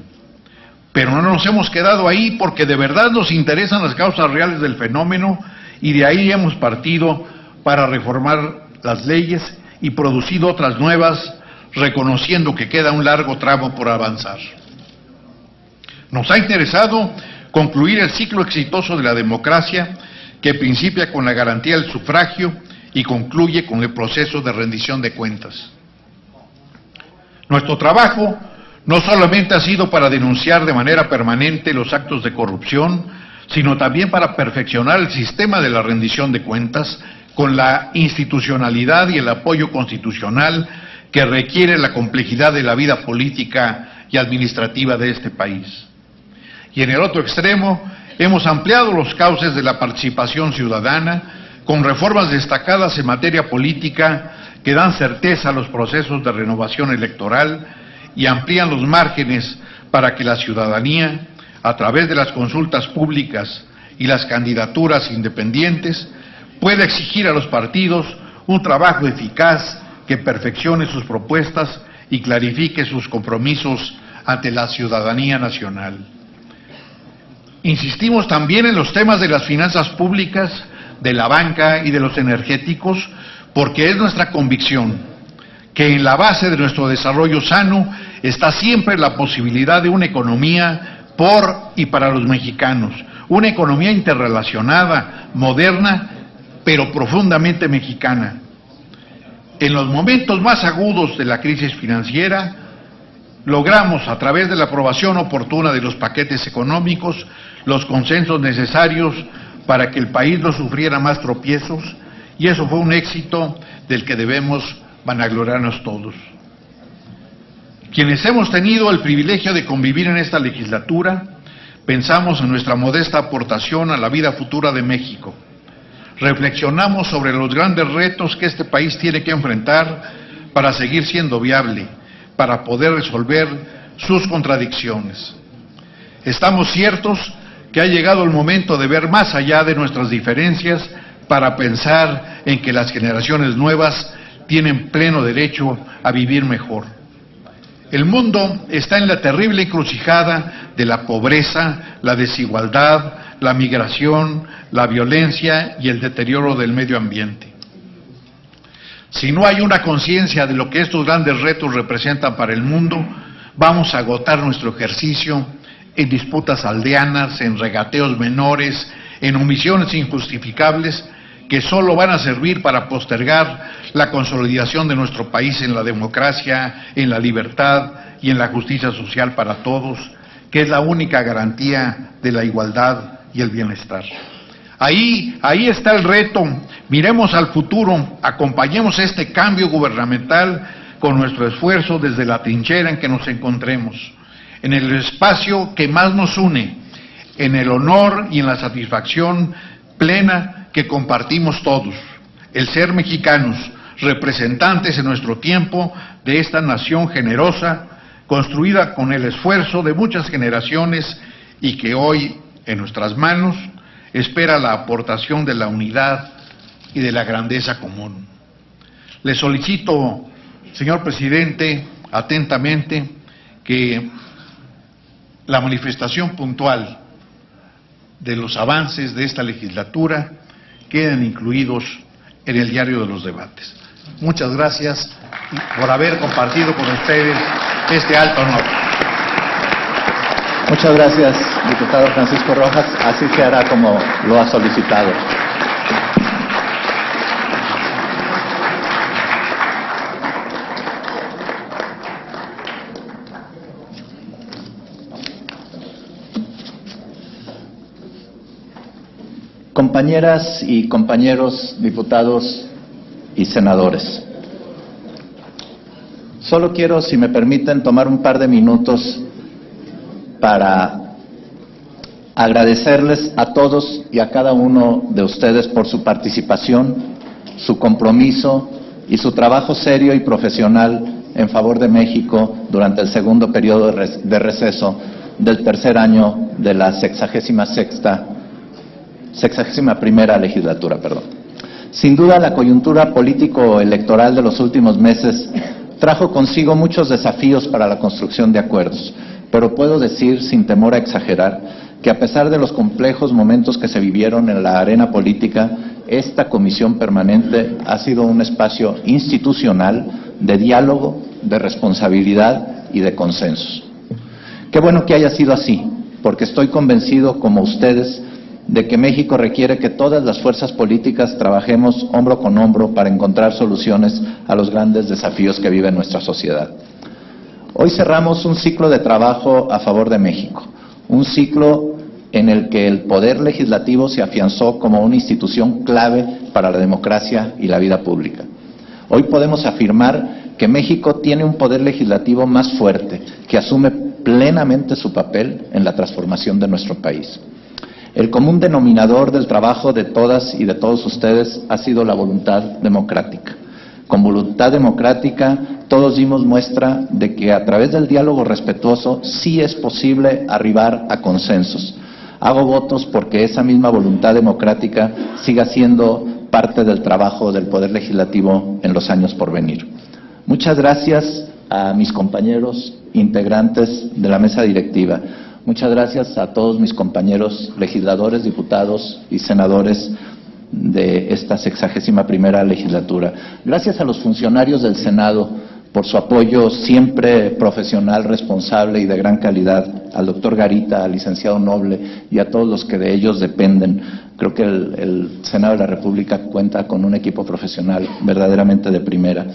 Pero no nos hemos quedado ahí porque de verdad nos interesan las causas reales del fenómeno y de ahí hemos partido para reformar las leyes y producido otras nuevas, reconociendo que queda un largo tramo por avanzar. Nos ha interesado concluir el ciclo exitoso de la democracia que principia con la garantía del sufragio y concluye con el proceso de rendición de cuentas. Nuestro trabajo no solamente ha sido para denunciar de manera permanente los actos de corrupción, sino también para perfeccionar el sistema de la rendición de cuentas con la institucionalidad y el apoyo constitucional que requiere la complejidad de la vida política y administrativa de este país. Y en el otro extremo, hemos ampliado los cauces de la participación ciudadana con reformas destacadas en materia política que dan certeza a los procesos de renovación electoral y amplían los márgenes para que la ciudadanía, a través de las consultas públicas y las candidaturas independientes, pueda exigir a los partidos un trabajo eficaz que perfeccione sus propuestas y clarifique sus compromisos ante la ciudadanía nacional. Insistimos también en los temas de las finanzas públicas, de la banca y de los energéticos, porque es nuestra convicción que en la base de nuestro desarrollo sano está siempre la posibilidad de una economía por y para los mexicanos, una economía interrelacionada, moderna, pero profundamente mexicana. En los momentos más agudos de la crisis financiera, logramos, a través de la aprobación oportuna de los paquetes económicos, los consensos necesarios para que el país no sufriera más tropiezos, y eso fue un éxito del que debemos vanagloriarnos todos. Quienes hemos tenido el privilegio de convivir en esta legislatura, pensamos en nuestra modesta aportación a la vida futura de México. Reflexionamos sobre los grandes retos que este país tiene que enfrentar para seguir siendo viable, para poder resolver sus contradicciones. Estamos ciertos que ha llegado el momento de ver más allá de nuestras diferencias para pensar en que las generaciones nuevas tienen pleno derecho a vivir mejor. El mundo está en la terrible encrucijada de la pobreza, la desigualdad, la migración, la violencia y el deterioro del medio ambiente. Si no hay una conciencia de lo que estos grandes retos representan para el mundo, vamos a agotar nuestro ejercicio en disputas aldeanas, en regateos menores, en omisiones injustificables que solo van a servir para postergar la consolidación de nuestro país en la democracia, en la libertad y en la justicia social para todos, que es la única garantía de la igualdad y el bienestar. Ahí está el reto. Miremos al futuro, acompañemos este cambio gubernamental con nuestro esfuerzo desde la trinchera en que nos encontremos, en el espacio que más nos une, en el honor y en la satisfacción plena que compartimos todos, el ser mexicanos, representantes en nuestro tiempo de esta nación generosa, construida con el esfuerzo de muchas generaciones y que hoy, en nuestras manos, espera la aportación de la unidad y de la grandeza común. Le solicito, señor presidente, atentamente, que la manifestación puntual de los avances de esta legislatura queden incluidos en el diario de los debates. Muchas gracias por haber compartido con ustedes este alto honor. Muchas gracias, diputado Francisco Rojas. Así se hará como lo ha solicitado. Compañeras y compañeros diputados y senadores, solo quiero, si me permiten, tomar un par de minutos para agradecerles a todos y a cada uno de ustedes por su participación, su compromiso y su trabajo serio y profesional en favor de México durante el segundo periodo de receso del tercer año de la 61ª legislatura. Sin duda, la coyuntura político-electoral de los últimos meses trajo consigo muchos desafíos para la construcción de acuerdos, pero puedo decir, sin temor a exagerar, que a pesar de los complejos momentos que se vivieron en la arena política, esta comisión permanente ha sido un espacio institucional de diálogo, de responsabilidad y de consensos. Qué bueno que haya sido así, porque estoy convencido, como ustedes, de que México requiere que todas las fuerzas políticas trabajemos hombro con hombro para encontrar soluciones a los grandes desafíos que vive nuestra sociedad. Hoy cerramos un ciclo de trabajo a favor de México, un ciclo en el que el poder legislativo se afianzó como una institución clave para la democracia y la vida pública. Hoy podemos afirmar que México tiene un poder legislativo más fuerte, que asume plenamente su papel en la transformación de nuestro país. El común denominador del trabajo de todas y de todos ustedes ha sido la voluntad democrática. Con voluntad democrática, todos dimos muestra de que a través del diálogo respetuoso sí es posible arribar a consensos. Hago votos porque esa misma voluntad democrática siga siendo parte del trabajo del Poder Legislativo en los años por venir. Muchas gracias a mis compañeros integrantes de la mesa directiva. Muchas gracias a todos mis compañeros legisladores, diputados y senadores de esta 61ª legislatura. Gracias a los funcionarios del Senado por su apoyo siempre profesional, responsable y de gran calidad, al doctor Garita, al licenciado Noble y a todos los que de ellos dependen. Creo que el Senado de la República cuenta con un equipo profesional verdaderamente de primera.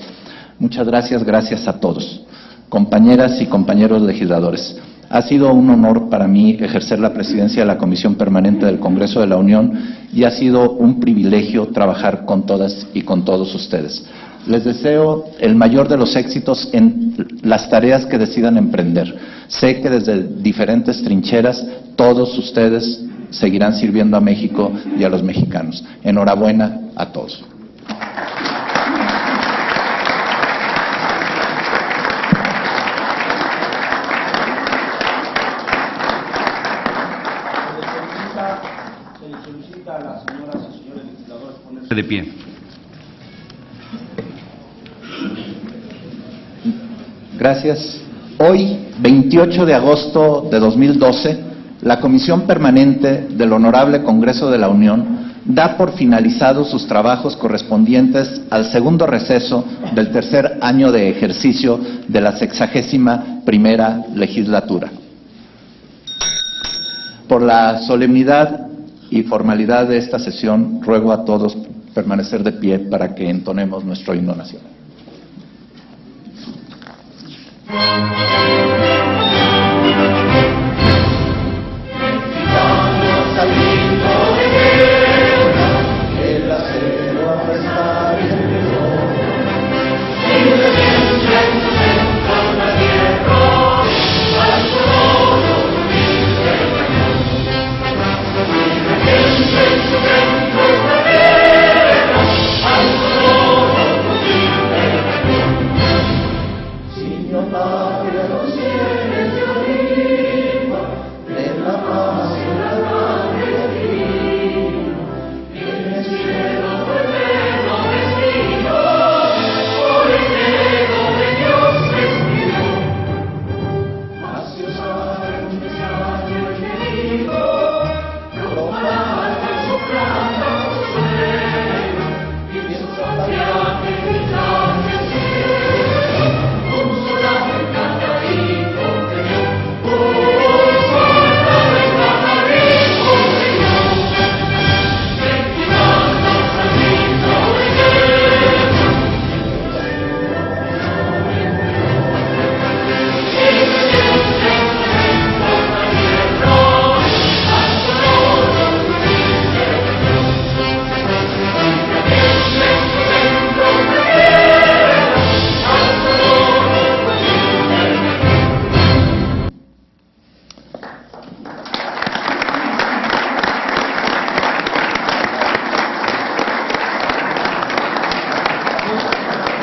Muchas gracias, gracias a todos. Compañeras y compañeros legisladores, ha sido un honor para mí ejercer la presidencia de la Comisión Permanente del Congreso de la Unión y ha sido un privilegio trabajar con todas y con todos ustedes. Les deseo el mayor de los éxitos en las tareas que decidan emprender. Sé que desde diferentes trincheras todos ustedes seguirán sirviendo a México y a los mexicanos. Enhorabuena a todos. De pie. Gracias. Hoy, 28 de agosto de 2012, la Comisión Permanente del Honorable Congreso de la Unión da por finalizados sus trabajos correspondientes al segundo receso del tercer año de ejercicio de la 61ª legislatura. Por la solemnidad y formalidad de esta sesión, ruego a todos permanecer de pie para que entonemos nuestro himno nacional. Thank you.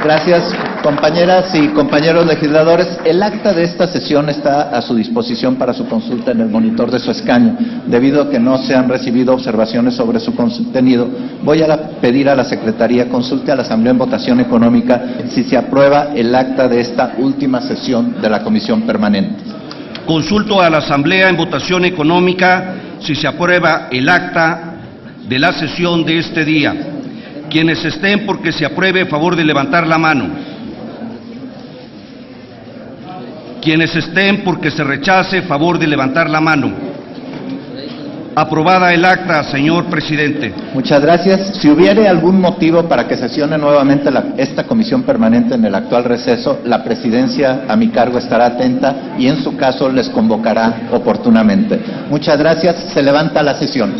Gracias, compañeras y compañeros legisladores. El acta de esta sesión está a su disposición para su consulta en el monitor de su escaño. Debido a que no se han recibido observaciones sobre su contenido, voy a pedir a la Secretaría consulte a la Asamblea en votación económica si se aprueba el acta de esta última sesión de la Comisión Permanente. Consulto a la Asamblea en votación económica si se aprueba el acta de la sesión de este día. Quienes estén porque se apruebe, favor de levantar la mano. Quienes estén porque se rechace, favor de levantar la mano. Aprobada el acta, señor presidente. Muchas gracias. Si hubiere algún motivo para que sesione nuevamente esta comisión permanente en el actual receso, la presidencia a mi cargo estará atenta y en su caso les convocará oportunamente. Muchas gracias. Se levanta la sesión.